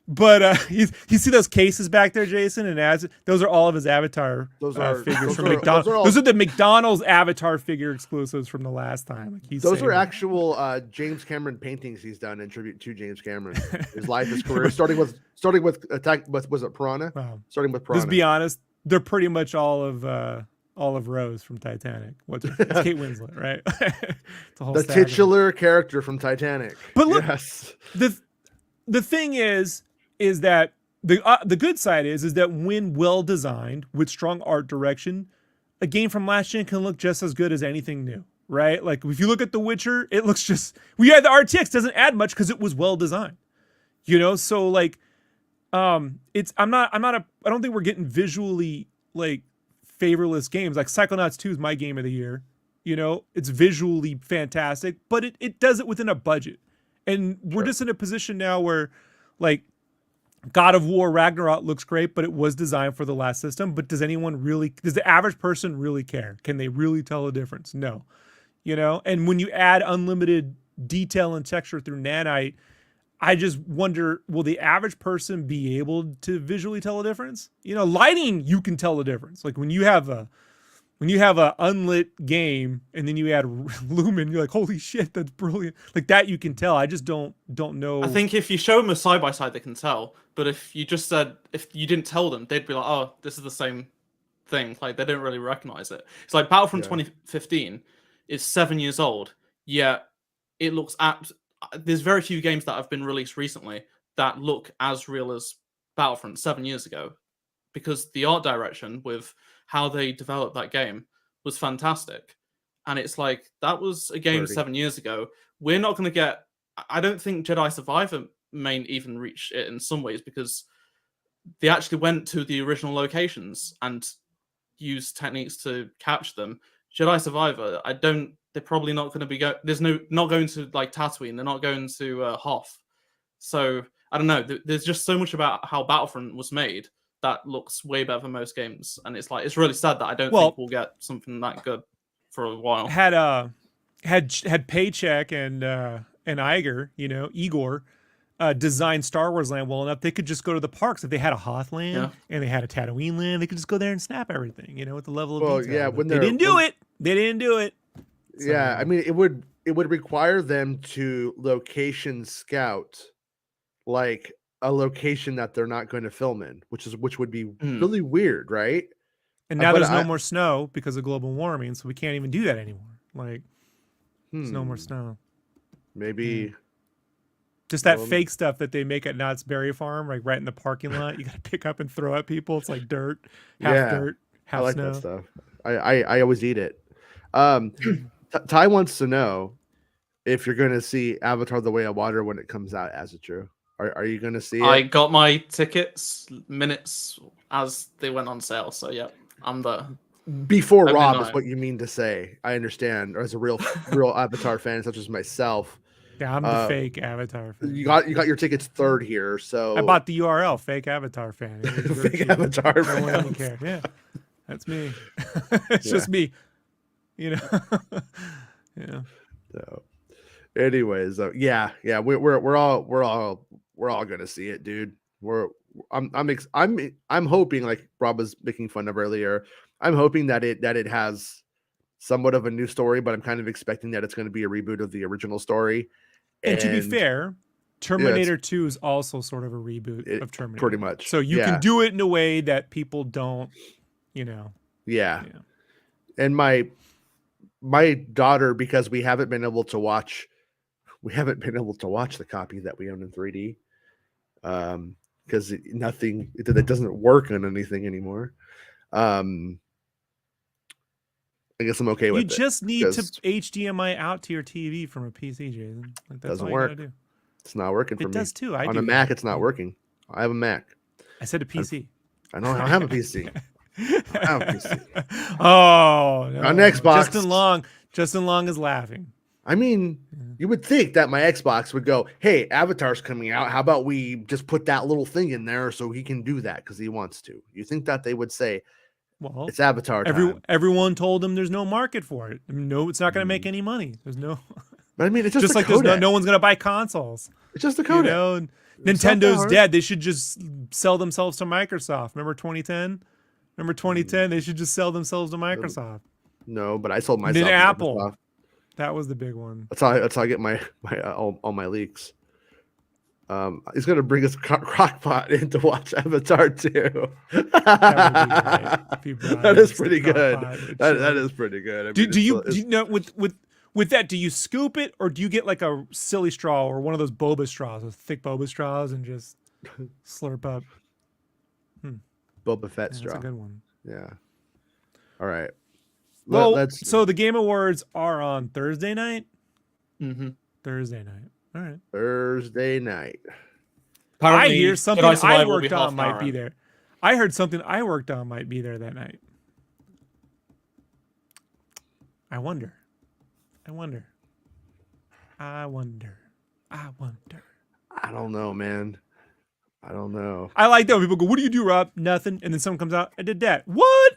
But you see those cases back there, Jason, and those are all of his Avatar figures from McDonald's. Those are the McDonald's Avatar figure exclusives from the last time. Like those are actual James Cameron paintings he's done in tribute to James Cameron. His life, his career, starting with was it Piranha? Wow. Starting with Piranha. Let's be honest, they're pretty much all of Rose from Titanic. It's Kate Winslet, right? The titular character from Titanic. But look, yes. The thing is that the good side is that when well designed with strong art direction, a game from last gen can look just as good as anything new, right? Like if you look at The Witcher, it looks just the RTX doesn't add much because it was well designed, you know. So like, I don't think we're getting visually like favorless games. Like Psychonauts 2 is my game of the year. You know, it's visually fantastic, but it does it within a budget, and we're just in a position now where like God of War Ragnarok looks great, but it was designed for the last system. But does the average person really care? Can they really tell a difference? No. You know, and when you add unlimited detail and texture through Nanite, I just wonder, will the average person be able to visually tell a difference? You know, lighting, you can tell the difference. Like when you have a unlit game and then you add lumen, you're like, holy shit, that's brilliant. Like that you can tell. I just don't know. I think if you show them a side by side, they can tell. But if you didn't tell them, they'd be like, oh, this is the same thing. Like they don't really recognize it. It's like Battlefront 2015 is 7 years old, yet it looks there's very few games that have been released recently that look as real as Battlefront 7 years ago, because the art direction with how they developed that game was fantastic. And it's like, that was a game 7 years ago. We're not going to get... I don't think Jedi Survivor may even reach it in some ways, because they actually went to the original locations and used techniques to capture them. Jedi Survivor, they're probably not going to be... not going to like Tatooine. They're not going to Hoth. So, I don't know. There's just so much about how Battlefront was made that looks way better than most games, and it's really sad that I don't think we'll get something that good for a while. Had Paycheck and Iger, you know, Igor, designed Star Wars Land well enough, they could just go to the parks. If they had a Hoth land and they had a Tatooine land, they could just go there and snap everything, you know, with the level of detail. Yeah, they didn't do it. They didn't do it. So, yeah, I mean, it would require them to location scout like a location that they're not going to film in, which would be really weird, right? And now there's no more snow because of global warming, so we can't even do that anymore. Like, there's no more snow. Maybe. Just that fake stuff that they make at Knott's Berry Farm, like right in the parking lot. You got to pick up and throw at people. It's like dirt, half dirt, half I like snow. that stuff. I always eat it. Ty wants to know if you're going to see Avatar: The Way of Water when it comes out. As it true, are you going to see it? I got my tickets minutes as they went on sale. So yeah, I'm there. Before Rob is what you mean to say. I understand. Or as a real Avatar fan, such as myself. Yeah, I'm the fake Avatar fan. You got your tickets third here, so I bought the URL. Fake Avatar fan. Fake Avatar fan. No one care. Yeah, that's me. It's just me. You know. Yeah. So, anyways, we're all gonna see it, dude. I'm hoping, like Rob was making fun of earlier. I'm hoping that it has somewhat of a new story, but I'm kind of expecting that it's going to be a reboot of the original story. And to be fair, Terminator 2 is also sort of a reboot of Terminator. Pretty much. So you can do it in a way that people don't, Yeah. And my daughter, because we haven't been able to watch the copy that we own in 3D. Because it doesn't work on anything anymore. I guess I'm okay with it. You just need to HDMI out to your TV from a PC, Jason. Like, that's doesn't all work. You gotta do. It's not working for me. It does too. On a Mac, it's not working. I have a Mac. I said a PC. I don't have a PC. I have a PC. Oh, no. On Xbox. Justin Long is laughing. I mean, you would think that my Xbox would go, hey, Avatar's coming out. How about we just put that little thing in there so he can do that because he wants to? You think that they would say, well, it's Avatar time. Everyone told him there's no market for it. No, it's not going to make any money. There's no. But I mean, it's just like there's no one's going to buy consoles. It's just a codec. Nintendo's dead. They should just sell themselves to Microsoft. Remember 2010? They should just sell themselves to Microsoft. No, but I sold myself to Apple. Microsoft. That was the big one. That's how I get my all my leaks. He's gonna bring us Crockpot in to watch Avatar 2. That is pretty good. That is pretty good. I mean, do you know with that? Do you scoop it or do you get like a silly straw or one of those boba straws, those thick boba straws, and just slurp up? Boba Fett straw. That's a good one. Yeah. All right. So the Game Awards are on Thursday night. Mm-hmm. Thursday night. All right. Thursday night. Apparently, I hear something I worked on might be there. I heard something I worked on might be there that night. I wonder. I don't know, man. I don't know. I like that when people go, "What do you do, Rob?" Nothing, and then someone comes out, "I did that." What?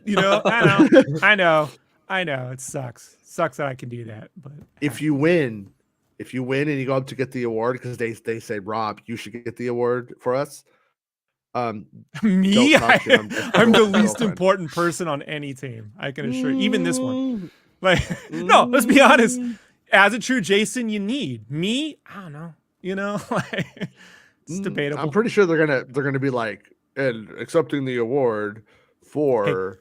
I know. It sucks. Sucks that I can do that. But if you win and you go up to get the award because they say, Rob, you should get the award for us. Me, I'm the least important person on any team. I can assure you, even this one. Like, no, let's be honest. As a true Jason, you need me. I don't know. Like, it's debatable. I'm pretty sure they're gonna be like, and accepting the award for.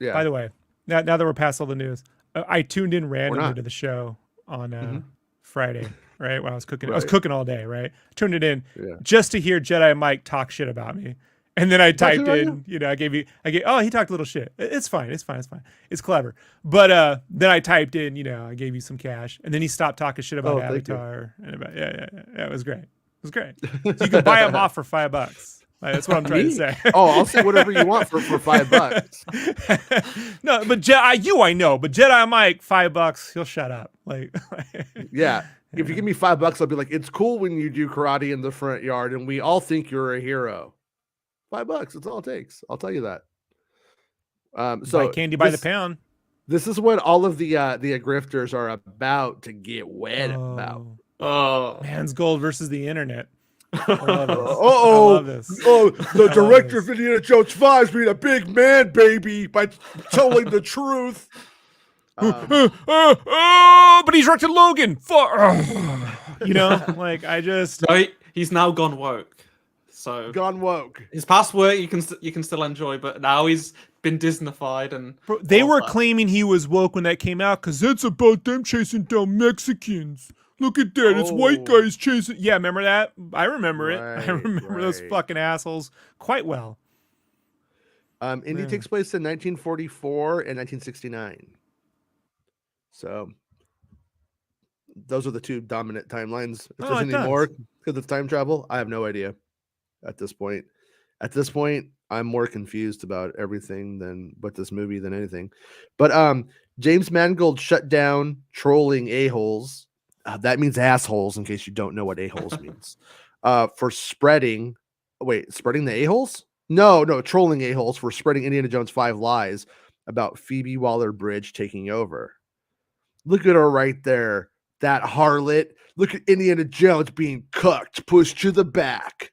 Hey, by the way, now that we're past all the news, I tuned in randomly to the show on Friday, right? When I was cooking. Right. I was cooking all day, right? Tuned it in just to hear Jedi Mike talk shit about me. And then I typed in, he talked a little shit. It's fine. It's clever. But then I typed in, I gave you some cash. And then he stopped talking shit about Avatar. And about, it was great. So you can buy them off for $5. That's what I'm trying to say. I'll say whatever you want for $5. No, but I know. But Jedi Mike, $5, he'll shut up. Yeah. If you give me $5, I'll be like, it's cool when you do karate in the front yard, and we all think you're a hero. $5, that's all it takes. I'll tell you that. So buy candy by the pound. This is what all of the grifters are about to get wet about. Oh, man's gold versus the internet. I love this. The director of Indiana Jones 5 is being a big man, baby, by telling the truth. But he's directed Logan. He's now gone woke. So gone woke. His past work you can still enjoy, but now he's been Disneyfied and Bro, they were claiming he was woke when that came out because it's about them chasing down Mexicans. Look at that, it's white guys chasing. Yeah, remember that? I remember it. I remember those fucking assholes quite well. Indy takes place in 1944 and 1969. So those are the two dominant timelines. If there's any more because of time travel, I have no idea at this point. At this point, I'm more confused about everything than with this movie than anything. But James Mangold shut down trolling a-holes. That means assholes, in case you don't know what a-holes means. For spreading the a-holes? No, trolling a-holes for spreading Indiana Jones 5 lies about Phoebe Waller-Bridge taking over. Look at her right there. That harlot. Look at Indiana Jones being cucked, pushed to the back.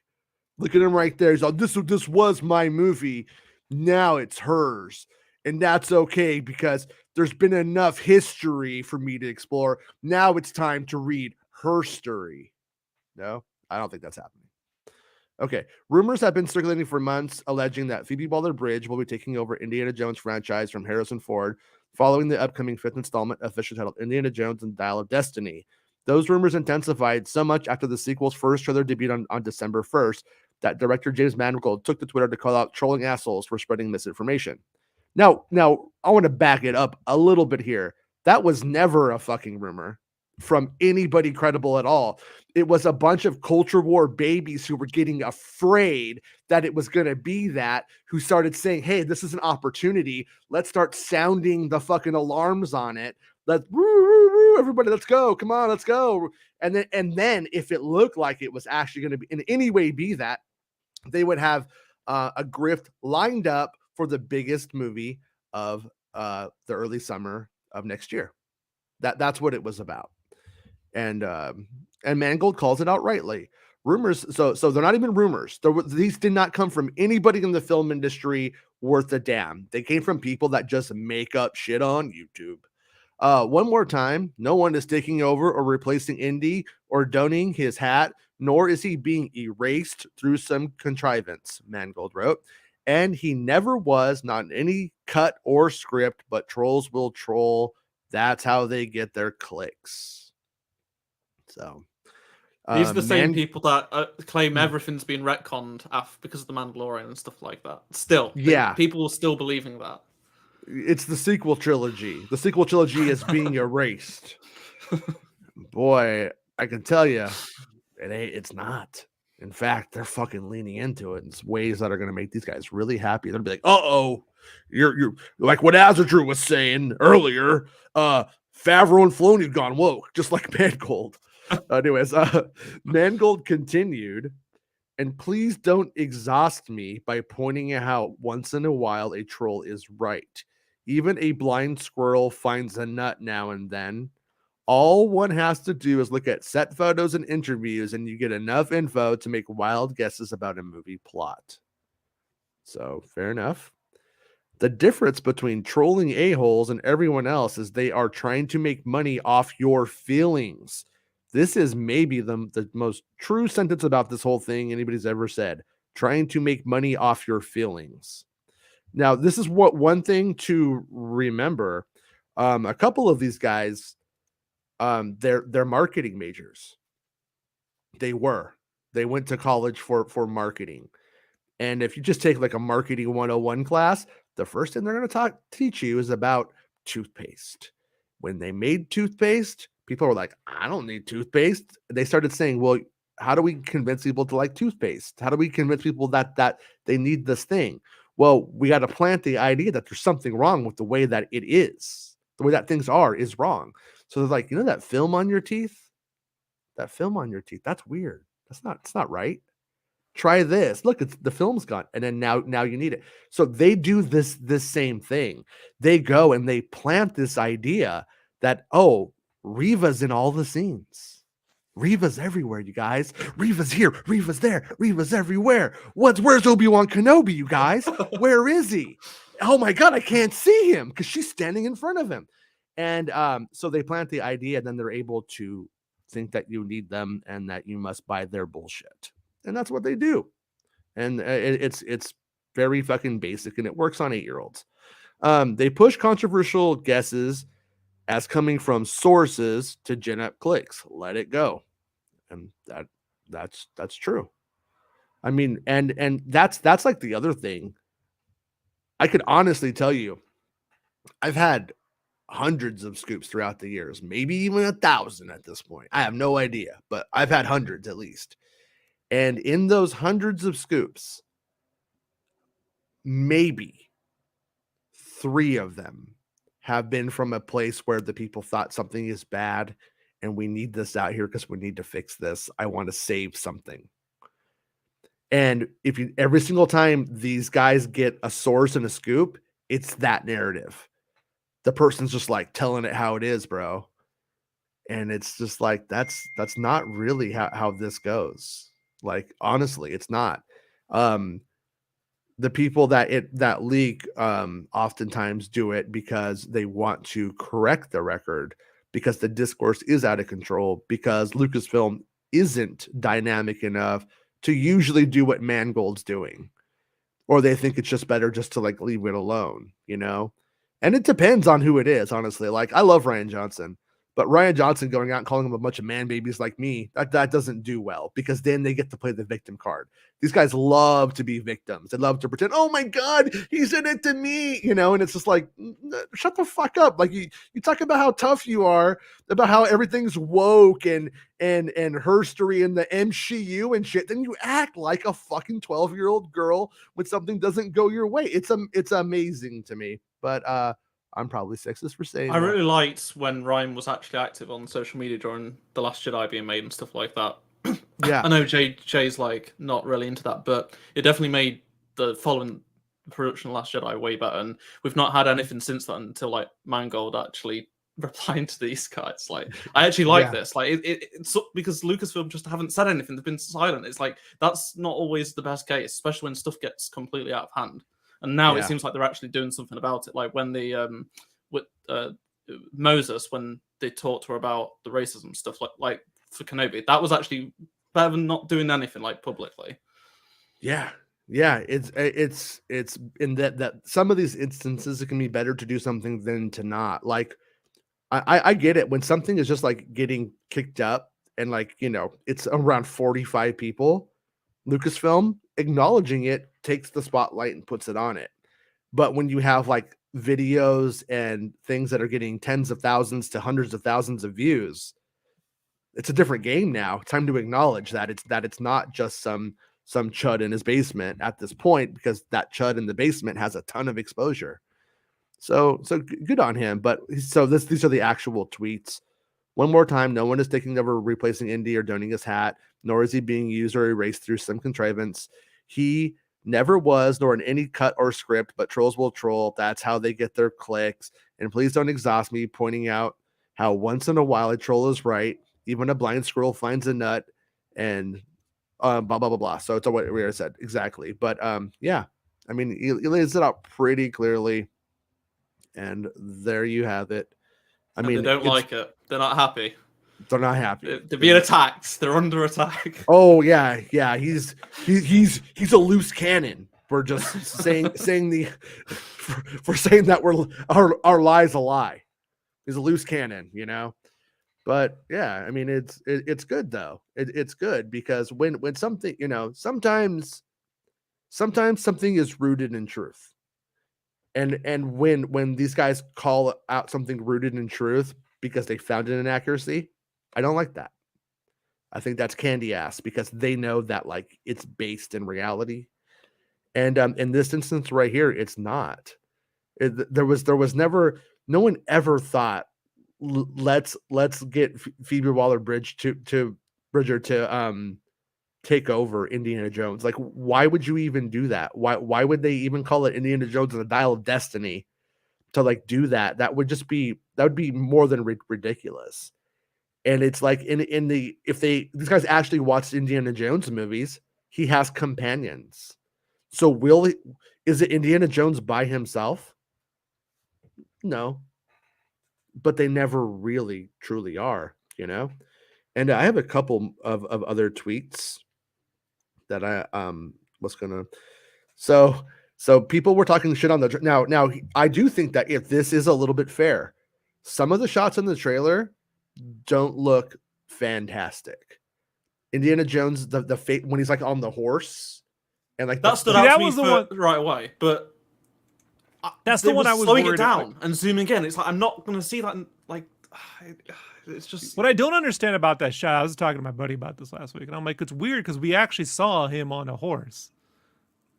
Look at him right there. He's like, this was my movie. Now it's hers. And that's okay because there's been enough history for me to explore. Now it's time to read her story. No, I don't think that's happening. Okay. Rumors have been circulating for months alleging that Phoebe Waller-Bridge will be taking over Indiana Jones franchise from Harrison Ford following the upcoming 5th installment, officially titled Indiana Jones and Dial of Destiny. Those rumors intensified so much after the sequel's first trailer debuted on December 1st that director James Mangold took to Twitter to call out trolling assholes for spreading misinformation. Now, I want to back it up a little bit here. That was never a fucking rumor from anybody credible at all. It was a bunch of culture war babies who were getting afraid that it was going to be that, who started saying, hey, this is an opportunity. Let's start sounding the fucking alarms on it. Everybody, let's go. Come on, let's go. And then if it looked like it was actually going to be in any way be that, they would have a grift lined up for the biggest movie of the early summer of next year. That's what it was about. And Mangold calls it out rightly. Rumors, so they're not even rumors. These did not come from anybody in the film industry worth a damn. They came from people that just make up shit on YouTube. One more time, no one is taking over or replacing Indy or donning his hat, nor is he being erased through some contrivance, Mangold wrote. And he never was, not in any cut or script, but trolls will troll. That's how they get their clicks. So these are the same people that claim everything's been retconned because of the Mandalorian and stuff like that. Still, people are still believing that. It's the sequel trilogy. The sequel trilogy is being erased. Boy, I can tell you, it's not. In fact, they're fucking leaning into it in ways that are going to make these guys really happy. They'll be like, "Uh-oh, you're like what Azadrew was saying earlier. Favreau and Filoni have gone woke, just like Mangold." Anyways, Mangold continued, and please don't exhaust me by pointing out how once in a while a troll is right. Even a blind squirrel finds a nut now and then. All one has to do is look at set photos and interviews, and you get enough info to make wild guesses about a movie plot. So, fair enough. The difference between trolling a-holes and everyone else is they are trying to make money off your feelings. This is maybe the most true sentence about this whole thing anybody's ever said. Trying to make money off your feelings. Now, this is one thing to remember. A couple of these guys, they're marketing majors. They went to college for marketing. And if you just take like a marketing 101 class, the first thing they're going to teach you is about toothpaste. When they made toothpaste, people were like, I don't need toothpaste. They started saying, well, how do we convince people to like toothpaste? How do we convince people that they need this thing? Well, we got to plant the idea that there's something wrong with the way that it is. The way that things are is wrong. So they're like, that film on your teeth? That film on your teeth, that's weird. It's not right. Try this. Look, the film's gone. And then now you need it. So they do this same thing. They go and they plant this idea that, oh, Reva's in all the scenes. Reva's everywhere, you guys. Reva's here. Reva's there. Reva's everywhere. Where's Obi-Wan Kenobi, you guys? Where is he? Oh my God, I can't see him because she's standing in front of him. And so they plant the idea, and then they're able to think that you need them and that you must buy their bullshit. And that's what they do. and it's very fucking basic, and it works on 8-year-olds. They push controversial guesses as coming from sources to gen up clicks. Let it go, and that's true. I mean, and that's like the other thing. I could honestly tell you, I've had hundreds of scoops throughout the years, maybe even 1,000 at this point. I have no idea, but I've had hundreds at least. And in those hundreds of scoops, maybe 3 of them have been from a place where the people thought something is bad and we need this out here because we need to fix this. I want to save something. And if you every single time these guys get a source and a scoop, it's that narrative. The person's just like telling it how it is, bro. And it's just like that's not really how this goes. Like, honestly, it's not. The people that leak oftentimes do it because they want to correct the record, because the discourse is out of control, because Lucasfilm isn't dynamic enough to usually do what Mangold's doing, or they think it's just better just to like leave it alone, you know? And it depends on who it is, honestly. Like, I love Ryan Johnson, but Ryan Johnson going out and calling them a bunch of man babies like me, that doesn't do well, because then they get to play the victim card. These guys love to be victims. They love to pretend, oh my God, he said it to me, you know, and it's just like, shut the fuck up. Like, you talk about how tough you are, about how everything's woke and herstory in the MCU and shit, then you act like a fucking 12-year-old girl when something doesn't go your way. It's amazing to me. But I'm probably sexist for saying I that. really liked when Ryan was actually active on social media during The Last Jedi being made and stuff like that. Yeah. I know Jay's like not really into that, but it definitely made the following production of Last Jedi way better. And we've not had anything since then until like Mangold actually replying to these guys. Like, I actually like this. Like, it's because Lucasfilm just haven't said anything. They've been silent. It's like, that's not always the best case, especially when stuff gets completely out of hand. And now it seems like they're actually doing something about it. Like when the with Moses, when they talked to her about the racism stuff, like for Kenobi, that was actually better than not doing anything like publicly. Yeah, it's in that some of these instances it can be better to do something than to not. Like, I get it when something is just like getting kicked up and like, you know, it's around 45 people. Lucasfilm acknowledging it takes the spotlight and puts it on it. But when you have like videos and things that are getting tens of thousands to hundreds of thousands of views, it's a different game now. It's time to acknowledge that it's not just some chud in his basement at this point, because that chud in the basement has a ton of exposure. So good on him. But so these are the actual tweets. One more time, no one is taking over replacing Indy or donating his hat, nor is he being used or erased through some contrivance. He never was, nor in any cut or script, but trolls will troll. That's how they get their clicks. And please don't exhaust me pointing out how once in a while a troll is right. Even a blind squirrel finds a nut, and blah, blah, blah, blah. So it's what we said. Exactly. But yeah, I mean, he lays it out pretty clearly. And there you have it. I mean, they don't like it. They're not happy. They're not happy. They're being attacked. They're under attack. Oh yeah. He's a loose cannon. We're just saying for saying that our lie's a lie. He's a loose cannon, you know. But yeah, I mean, it's good though. It's good because when something, you know, sometimes something is rooted in truth. And when these guys call out something rooted in truth because they found an inaccuracy, I don't like that. I think that's candy ass, because they know that like it's based in reality. And in this instance right here, it's not. There was never, no one ever thought, let's get Phoebe Waller-Bridge to Bridger to take over Indiana Jones. Like, why would you even do that? Why would they even call it Indiana Jones and the Dial of Destiny to like do that? That would be more than ridiculous. And it's like if these guys actually watched Indiana Jones movies, he has companions. So is it Indiana Jones by himself? No. But they never really truly are, you know? And I have a couple of other tweets that I what's gonna. So people were talking shit on the now. I do think that if this is a little bit fair, some of the shots in the trailer don't look fantastic. Indiana Jones, the fate when he's like on the horse, and like that stood out to me right away. But that's the one I was slowing worried it down and zooming in. It's like I'm not going to see that. Like, it's just what I don't understand about that shot. I was talking to my buddy about this last week, and I'm like, it's weird because we actually saw him on a horse.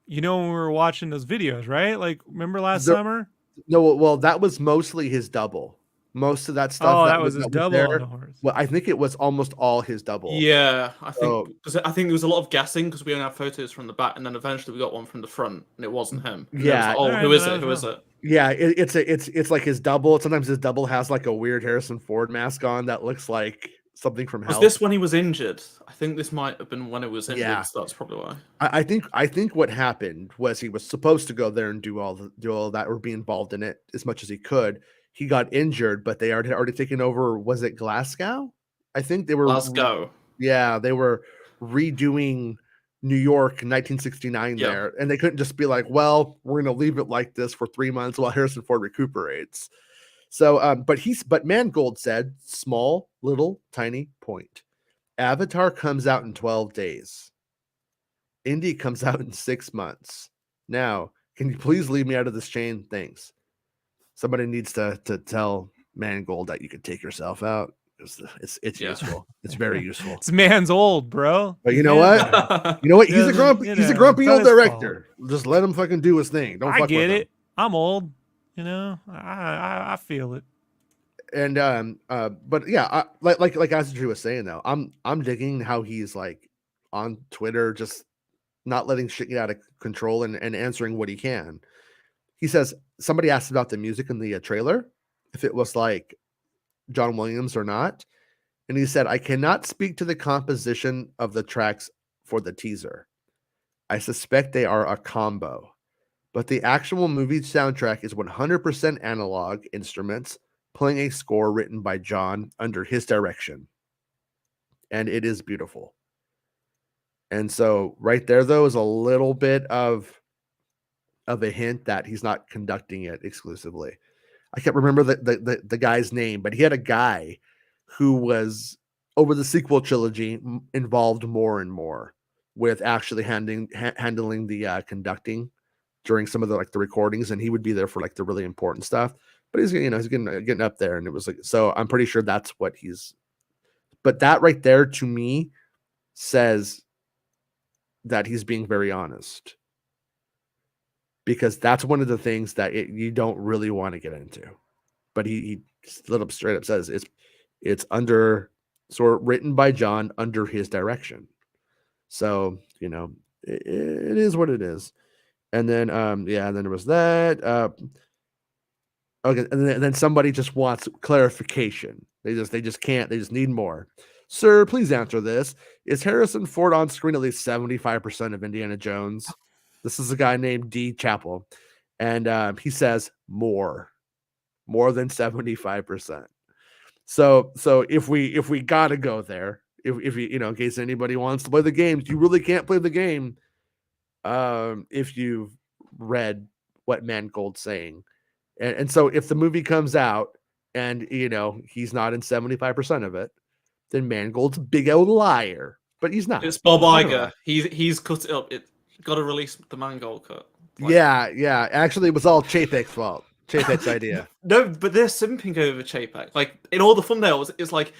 You know, when we were watching those videos, right? Like, remember last summer? No, well, that was mostly his double. Most of that stuff. Oh, that was his double on the horse. Well, I think it was almost all his double. Yeah, I think because I think there was a lot of guessing because we only had photos from the back, and then eventually we got one from the front, and it wasn't him. And yeah. Like, oh, who is it? Who is it? Yeah, it's like his double. Sometimes his double has like a weird Harrison Ford mask on that looks like something from hell. Was this when he was injured? I think this might have been when it was injured. Yeah. So that's probably why. I think what happened was he was supposed to go there and do all that or be involved in it as much as he could. He got injured, but they had already taken over. Was it Glasgow? I think they were Glasgow. Yeah, they were redoing New York in 1969 there, and they couldn't just be like, "Well, we're going to leave it like this for 3 months while Harrison Ford recuperates." So, but Mangold said, small, little, tiny point. Avatar comes out in 12 days. Indy comes out in 6 months. Now, can you please leave me out of this chain? Thanks. Somebody needs to tell Mangold that you can take yourself out. It's useful. It's very useful. It's man's old, bro. But you know what? You know what? He's a grumpy old director. Just let him fucking do his thing. Don't fuck with him. I get it. I'm old. You know, I feel it. And but yeah, like Ashdrew was saying though, I'm digging how he's like on Twitter, just not letting shit get out of control and answering what he can. He says somebody asked about the music in the trailer, if it was like John Williams or not, and he said, "I cannot speak to the composition of the tracks for the teaser. I suspect they are a combo, but the actual movie soundtrack is 100% analog instruments playing a score written by John under his direction, and it is beautiful." And so right there, though, is a little bit of a hint that he's not conducting it exclusively. I can't remember the guy's name, but he had a guy who was over the sequel trilogy involved more and more with actually handling the conducting during some of the the recordings, and he would be there for like the really important stuff. But he's getting up there, and it was like, so I'm pretty sure that's what he's. But that right there to me says that he's being very honest, because that's one of the things that you don't really want to get into. But he straight up says it's written by John under his direction. So, you know, it is what it is. And then and then there was that. Okay, and then somebody just wants clarification. They just can't. They just need more. Sir, please answer this. Is Harrison Ford on screen at least 75% of Indiana Jones? This is a guy named D. Chappell. And he says more than 75%. So if we gotta go there, if you in case anybody wants to play the games, you really can't play the game if you've read what Mangold's saying. And so if the movie comes out and he's not in 75% of it, then Mangold's a big old liar. But he's not. It's Bob Iger. He's cut it up. It got to release the Mangold cut. Yeah. Actually, it was all Chapek's fault. Chapek's idea. No, but they're simping over Chapek. Like in all the thumbnails, it's like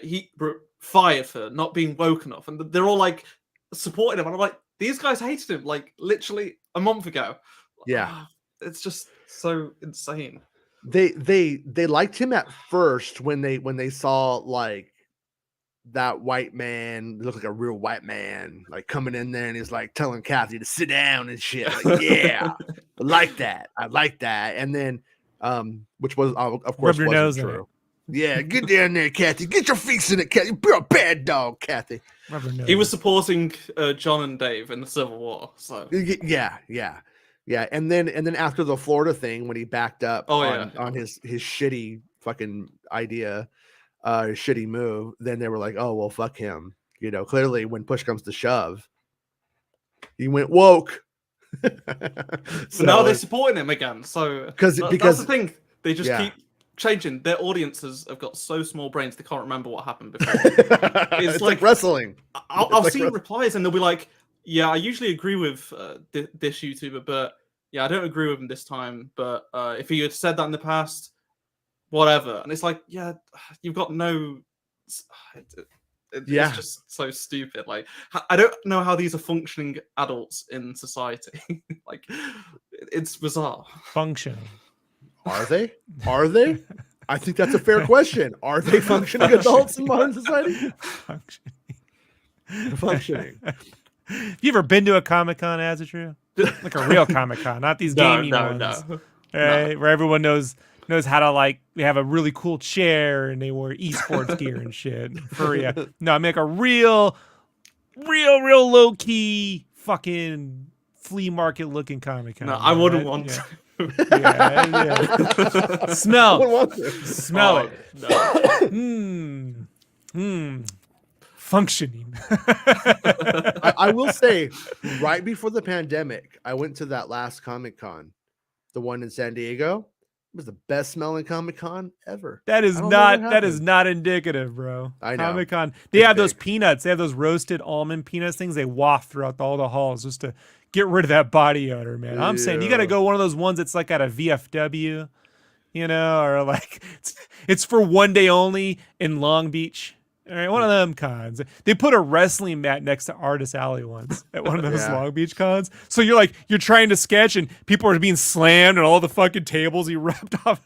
he fired for not being woke enough, and they're all like supporting him. And I'm like, these guys hated him like literally a month ago. Yeah, it's just so insane. They liked him at first when they saw like that white man looked like a real white man, like coming in there and he's like telling Kathy to sit down and shit. Like, yeah, I like that. And then, which was of course wasn't true. Yeah, get down there, Kathy. Get your feet in it, Kathy. You're a bad dog, Kathy. He was supporting John and Dave in the Civil War. So yeah. And then after the Florida thing, when he backed up on his shitty fucking idea. Shitty move, then they were like, oh well, fuck him. Clearly when push comes to shove, He went woke. But now they're supporting him again. So because that's the thing. They just yeah. keep changing. Their audiences have got so small brains they can't remember what happened before. It's like wrestling. I'll see replies and they'll be like, "Yeah, I usually agree with this YouTuber, but yeah, I don't agree with him this time. But if he had said that in the past, whatever." And it's like, yeah, you've got no. It's just so stupid. Like, I don't know how these are functioning adults in society. Like, it's bizarre. Functioning. Are they? Are they? I think that's a fair question. Are they functioning adults in modern society? Functioning. Have you ever been to a Comic-Con, Azatru? Like a real Comic-Con, not these gaming ones. No. Right? Where everyone knows how to, like, they have a really cool chair and they wear esports gear and shit. No, I mean like a real low-key fucking flea market looking Comic-Con. No, I wouldn't want to. Yeah. Smell it. No. Functioning. I will say, right before the pandemic, I went to that last Comic-Con, the one in San Diego. It was the best smelling Comic-Con ever. That is not indicative, bro. I know. Comic-Con. They have those peanuts. They have those roasted almond peanuts things they waft throughout all the halls just to get rid of that body odor, man. I'm saying you got to go one of those ones that's like at a VFW, or like it's for one day only in Long Beach. All right, one of them cons. They put a wrestling mat next to Artist Alley once at one of those Long Beach cons. So you're trying to sketch and people are being slammed and all the fucking tables he ripped off.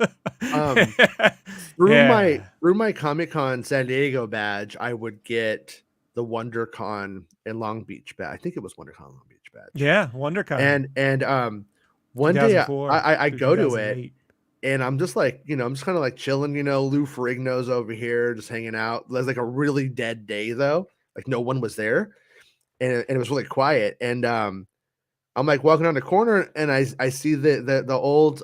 Through my Comic-Con San Diego badge, I would get the WonderCon in Long Beach badge. I think it was WonderCon Long Beach badge. Yeah, WonderCon. And one day I go to it. And I'm just like, I'm just kind of like chilling, Lou Ferrigno's over here just hanging out. There's like a really dead day though. Like no one was there. And it was really quiet. And I'm like walking down the corner and I see the old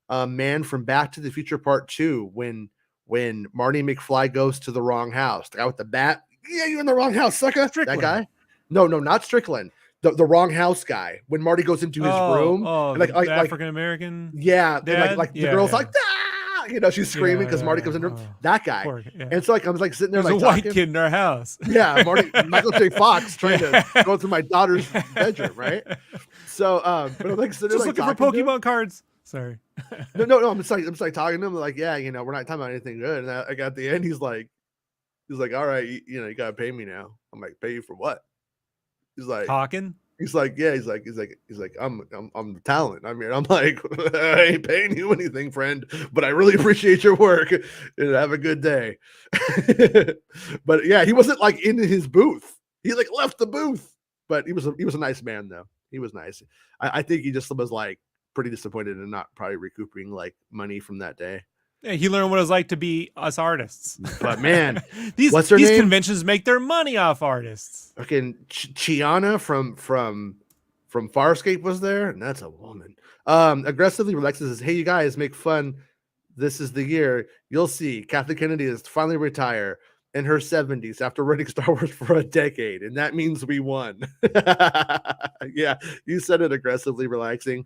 man from Back to the Future Part 2 when Marty McFly goes to the wrong house. The guy with the bat. Yeah, you're in the wrong house, sucker. Strickland. That guy? No, not Strickland. The wrong house guy when Marty goes into his room, like African American, the girl's like, ah! She's screaming because Marty comes in the room. That guy, and so I was like sitting there, there's a white kid in our house. Yeah, Michael J. Fox trying to go through my daughter's bedroom, right? So, but I'm like sitting there, just looking for Pokemon cards. Sorry, no, I'm just like talking to him, like, yeah, we're not talking about anything good. And I got the end, he's like, all right, you gotta pay me now. I'm like, pay you for what? He's like talking. He's like, yeah. He's like, I'm the talent. I mean, I'm like, I ain't paying you anything, friend, but I really appreciate your work and have a good day. But yeah, he wasn't like in his booth. He like left the booth, but he was a nice man though. He was nice. I think he just was like pretty disappointed and not probably recouping like money from that day. Yeah, he learned what it was like to be us artists. But man, these name? Conventions make their money off artists. Okay, Chiana from Farscape was there, and that's a woman. Aggressively relaxes says, "Hey, you guys, make fun. This is the year. You'll see. Kathleen Kennedy is finally retire in her 70s after running Star Wars for a decade, and that means we won." Yeah, you said it. Aggressively relaxing.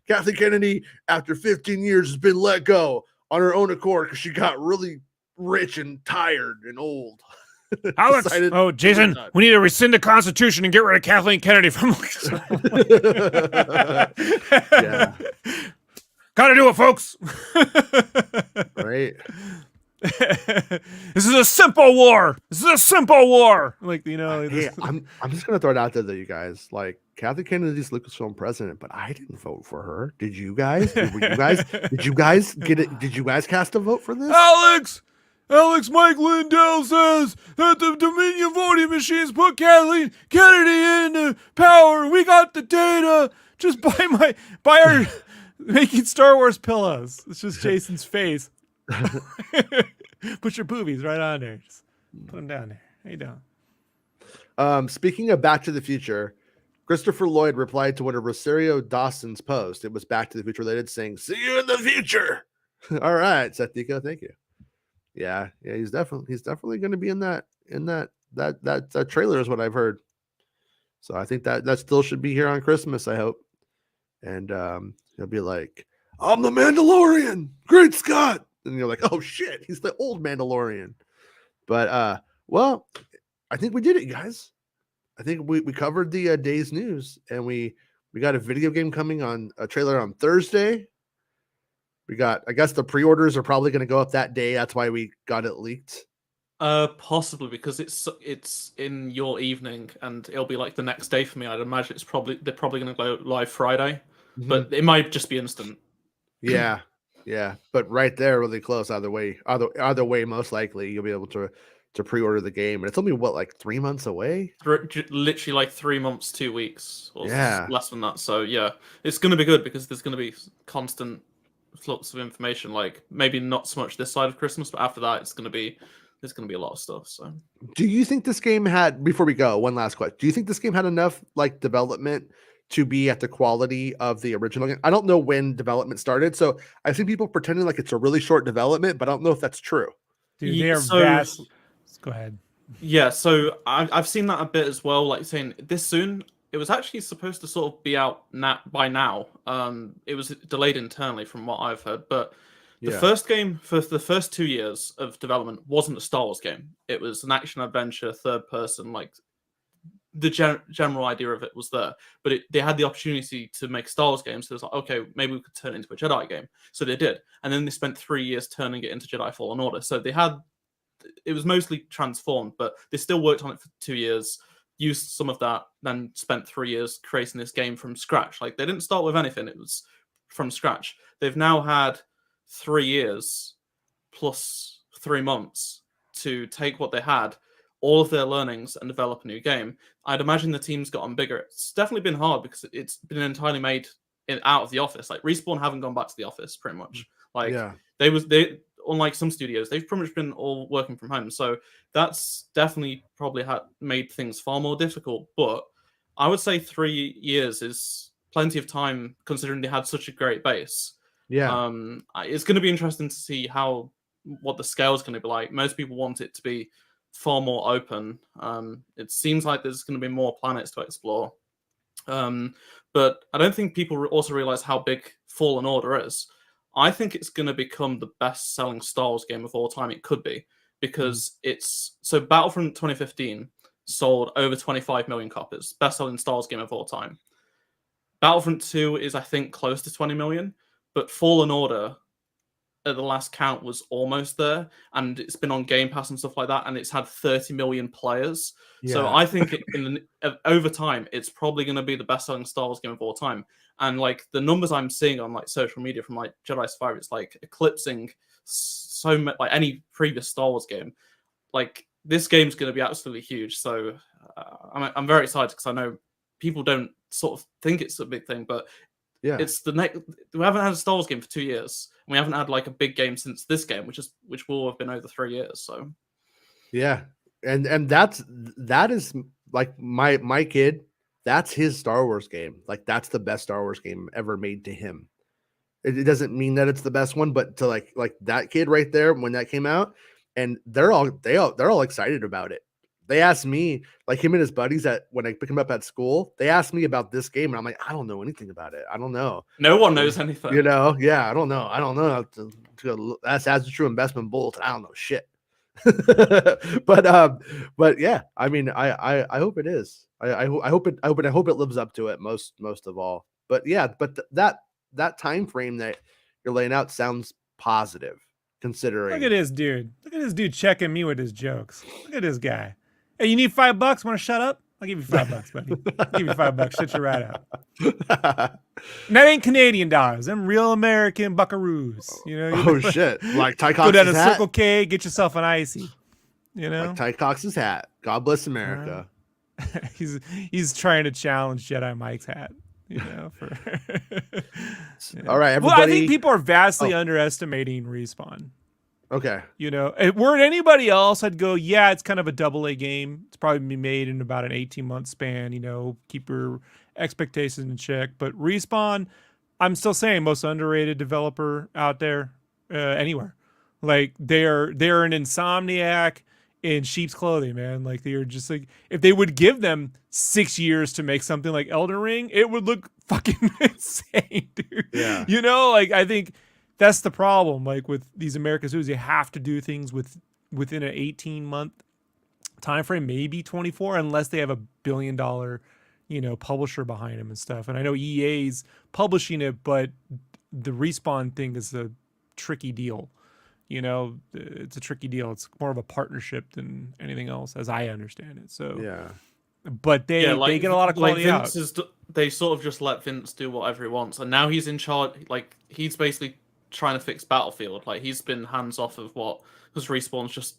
Kathleen Kennedy, after 15 years, has been let go on her own accord because she got really rich and tired and old. Alex, Jason, we need to rescind the Constitution and get rid of Kathleen Kennedy from. Yeah. Gotta do it, folks. Right. This is a simple war. Like, hey, I'm just gonna throw it out there that you guys like Kathleen Kennedy's Lucasfilm president, but I didn't vote for her. Did you guys? Did you guys get it? Did you guys cast a vote for this? Alex Mike Lindell says that the Dominion voting machines put Kathleen Kennedy into power. We got the data. Just buy our Making Star Wars pillows. It's just Jason's face. Put your boobies right on there. Just put them down there. How you doing? Speaking of Back to the Future, Christopher Lloyd replied to one of Rosario Dawson's posts. It was Back to the Future related, saying, "See you in the future." All right, Seth Dico, thank you. Yeah, he's definitely going to be in that trailer is what I've heard. So I think that still should be here on Christmas, I hope. And he'll be like, I'm the Mandalorian, great Scott. And you're like, oh shit, he's the old Mandalorian. But well, I think we did it, guys. I think we covered the day's news, and we got a video game coming on a trailer on Thursday. We got, I guess the pre-orders are probably going to go up that day. That's why we got it leaked. Possibly because it's in your evening and it'll be like the next day for me. I'd imagine they're probably going to go live Friday, but it might just be instant. Yeah, yeah, but right there, really close. Either way, most likely you'll be able to pre-order the game, and it's only what, like 3 months away. Literally like 3 months, 2 weeks, or less than that. So yeah, it's going to be good because there's going to be constant flux of information. Like maybe not so much this side of Christmas, but after that, there's going to be a lot of stuff. So, do you think this game had? Before we go, one last question: do you think this game had enough like development to be at the quality of the original game? I don't know when development started, so I've seen people pretending like it's a really short development, but I don't know if that's true. Dude, they are vast. Go ahead. Yeah, so I've seen that a bit as well. Like saying this soon. It was actually supposed to sort of be out by now. It was delayed internally from what I've heard, but the first game for the first 2 years of development wasn't a Star Wars game. It was an action adventure, third person. Like the general idea of it was there, but they had the opportunity to make Star Wars games. So it was like, okay, maybe we could turn it into a Jedi game. So they did, and then they spent 3 years turning it into Jedi Fallen Order. So it was mostly transformed, but they still worked on it for 2 years. Used some of that, then spent 3 years creating this game from scratch. Like they didn't start with anything; it was from scratch. They've now had 3 years plus 3 months to take what they had, all of their learnings, and develop a new game. I'd imagine the team's gotten bigger. It's definitely been hard because it's been entirely made out of the office. Like Respawn haven't gone back to the office pretty much. Like they unlike some studios, they've pretty much been all working from home. So that's definitely probably made things far more difficult. But I would say 3 years is plenty of time considering they had such a great base. Yeah. It's going to be interesting to see what the scale is going to be like. Most people want it to be far more open. It seems like there's going to be more planets to explore. But I don't think people also realize how big Fallen Order is. I think it's going to become the best-selling Star Wars game of all time. It could be, because so Battlefront 2015 sold over 25 million copies, best-selling Star Wars game of all time. Battlefront 2 is, I think, close to 20 million, but Fallen Order at the last count was almost there, and it's been on Game Pass and stuff like that, and it's had 30 million players. Yeah. So I think over time, it's probably going to be the best-selling Star Wars game of all time. And like the numbers I'm seeing on like social media from like Jedi Survivor, it's like eclipsing so much, like any previous Star Wars game. Like this game's going to be absolutely huge. So I'm very excited because I know people don't sort of think it's a big thing, but it's the next. We haven't had a Star Wars game for 2 years, and we haven't had like a big game since this game, which will have been over 3 years. So yeah, and that is like my kid. That's his Star Wars game. Like that's the best Star Wars game ever made to him. It doesn't mean that it's the best one, but to like that kid right there when that came out, and they're all excited about it. They asked me, like him and his buddies when I pick him up at school, they asked me about this game, and I'm like, I don't know anything about it. I don't know. No one knows anything. You know? Yeah, I don't know. That's a true investment bullet. I don't know shit. but yeah, I mean, I hope it is. I hope it lives up to it most of all. But yeah, but that time frame that you're laying out sounds positive, considering. Look at this dude. Look at this dude checking me with his jokes. Look at this guy. Hey, you need $5? Want to shut up? I'll give you $5, buddy. I'll give you $5. Shut your rat out. And that ain't Canadian dollars. Them real American buckaroos. You know. Oh shit! Like Ty Cox's hat. Go down to hat? Circle K, get yourself an icy. You know. Like Ty Cox's hat. God bless America. He's trying to challenge Jedi Mike's hat. You know. All right, everybody. Well, I think people are vastly underestimating Respawn. Okay. You know, were it anybody else, I'd go, yeah, it's kind of a AA game. It's probably be made in about an 18-month span, you know, keep your expectations in check. But Respawn, I'm still saying most underrated developer out there anywhere. Like they're an Insomniac in sheep's clothing, man. Like they're just like, if they would give them 6 years to make something like Elden Ring, it would look fucking insane, dude. Yeah. You know, like I think that's the problem. Like with these American studios, you have to do things within an 18-month time frame, maybe 24, unless they have $1 billion, publisher behind them and stuff. And I know EA's publishing it, but the Respawn thing is a tricky deal. It's a tricky deal. It's more of a partnership than anything else, as I understand it. So yeah, but they get a lot of quality out. They sort of just let Vince do whatever he wants, and now he's in charge. Like he's basically trying to fix Battlefield. Like he's been hands off of what was Respawn's just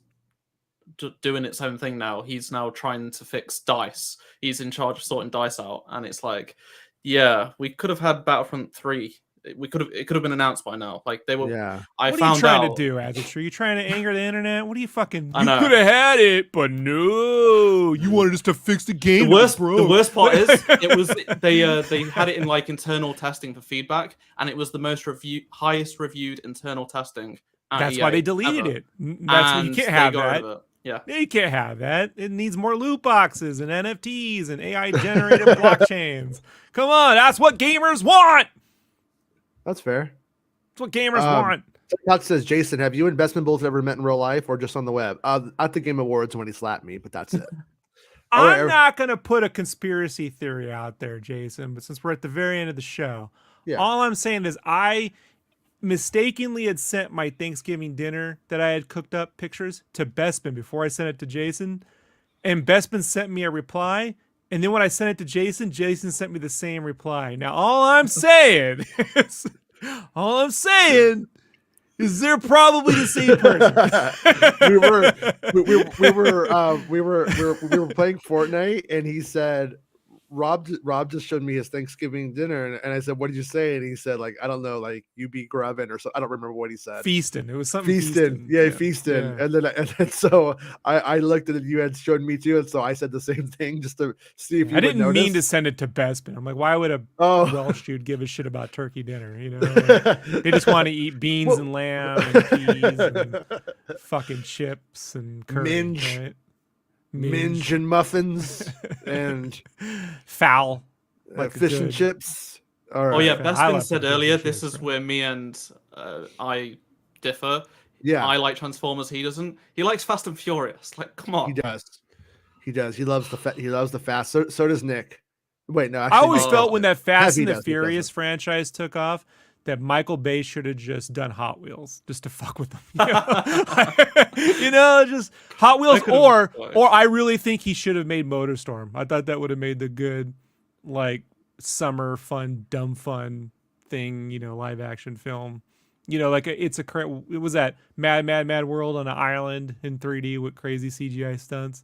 doing its own thing now. He's now trying to fix DICE. He's in charge of sorting DICE out, and it's like, yeah, we could have had Battlefront 3. It could have been announced by now. Like they were. Yeah. What are you trying to do, Azitr? Are you trying to anger the internet? What are you fucking? You could have had it, but no. You wanted us to fix the game. The worst part is it was they had it in like internal testing for feedback, and it was the highest reviewed internal testing. That's why they deleted it. That's you can't have that. Yeah, you can't have that. It needs more loot boxes and NFTs and AI generated blockchains. Come on, that's what gamers want. That's fair. That's what gamers want. Tuck says, Jason, have you and Investment Bulls ever met in real life or just on the web? At the Game Awards when he slapped me, but that's it. I'm not going to put a conspiracy theory out there, Jason, but since we're at the very end of the show, all I'm saying is I mistakenly had sent my Thanksgiving dinner that I had cooked up pictures to Bespin before I sent it to Jason, and Bespin sent me a reply. And then when I sent it to Jason, Jason sent me the same reply. Now, all I'm saying is they're probably the same person. we were playing Fortnite, and he said, Rob just showed me his Thanksgiving dinner, and I said, what did you say? And he said, like, I don't know, like you be grubbing or so. I don't remember what he said. Feasting. It was something feasting. Yeah, feasting. Yeah. And then so I looked at it. You had showed me too, and so I said the same thing just to see if you. I didn't mean to send it to Bespin. I'm like, why would a Welsh dude give a shit about turkey dinner? Like, they just want to eat beans and lamb and peas and fucking chips and curry. Minge. Right? Minge and muffins and foul, like fish and chips. Right. Oh yeah, Bespin said earlier. This is where me and I differ. Yeah, I like Transformers. He doesn't. He likes Fast and Furious. Like, come on. He does. He loves the fast. So does Nick. Wait, no. Actually, I always felt when that Fast and the Furious franchise took off, that Michael Bay should have just done Hot Wheels just to fuck with them. Just Hot Wheels, or I really think he should have made MotorStorm. I thought that would have made the good, like, summer fun, dumb fun thing, live action film. Like it was that Mad World on an island in 3D with crazy CGI stunts.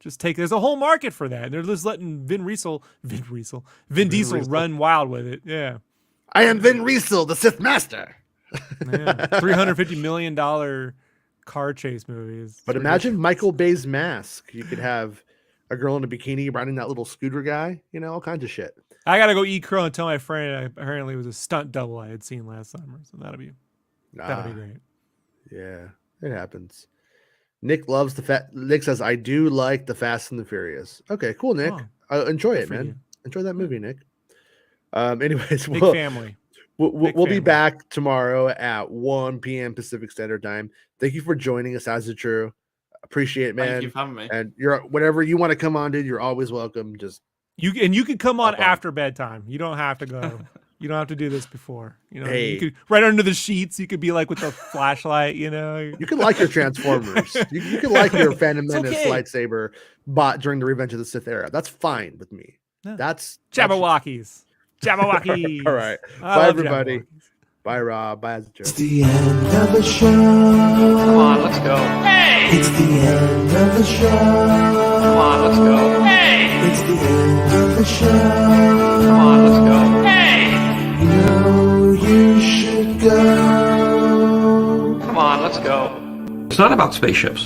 There's a whole market for that. They're just letting Vin Diesel run wild with it. Yeah. I am Vin Diesel, the Sith Master. $350 million car chase movies. But imagine Michael Bay's mask. You could have a girl in a bikini riding that little scooter guy. All kinds of shit. I gotta go eat crow and tell my friend apparently it was a stunt double I had seen last summer. So that'll be great. Yeah, it happens. Nick loves Nick says, I do like the Fast and the Furious. Okay, cool, Nick. Enjoy it, man. You. Enjoy that movie, Nick. Anyways, big family. We'll be back tomorrow at 1 p.m. Pacific Standard Time. Thank you for joining us, as it's true. Appreciate it, man. Thank you for having me. And whenever you want to come on, dude, you're always welcome. You can come on after bedtime. You don't have to go. You don't have to do this before. Hey. You could right under the sheets. You could be like with the flashlight. You can like your Transformers. you can like your Phantom Menace lightsaber bought during the Revenge of the Sith era. That's fine with me. Yeah. That's Jabberwockies. All right. Bye, everybody. Bye, Rob. Bye, Azitr. It's the end of the show. Come on, let's go. Hey! It's the end of the show. Come on, let's go. Hey! It's the end of the show. Come on, let's go. Hey! You know you should go. Come on, let's go. It's not about spaceships.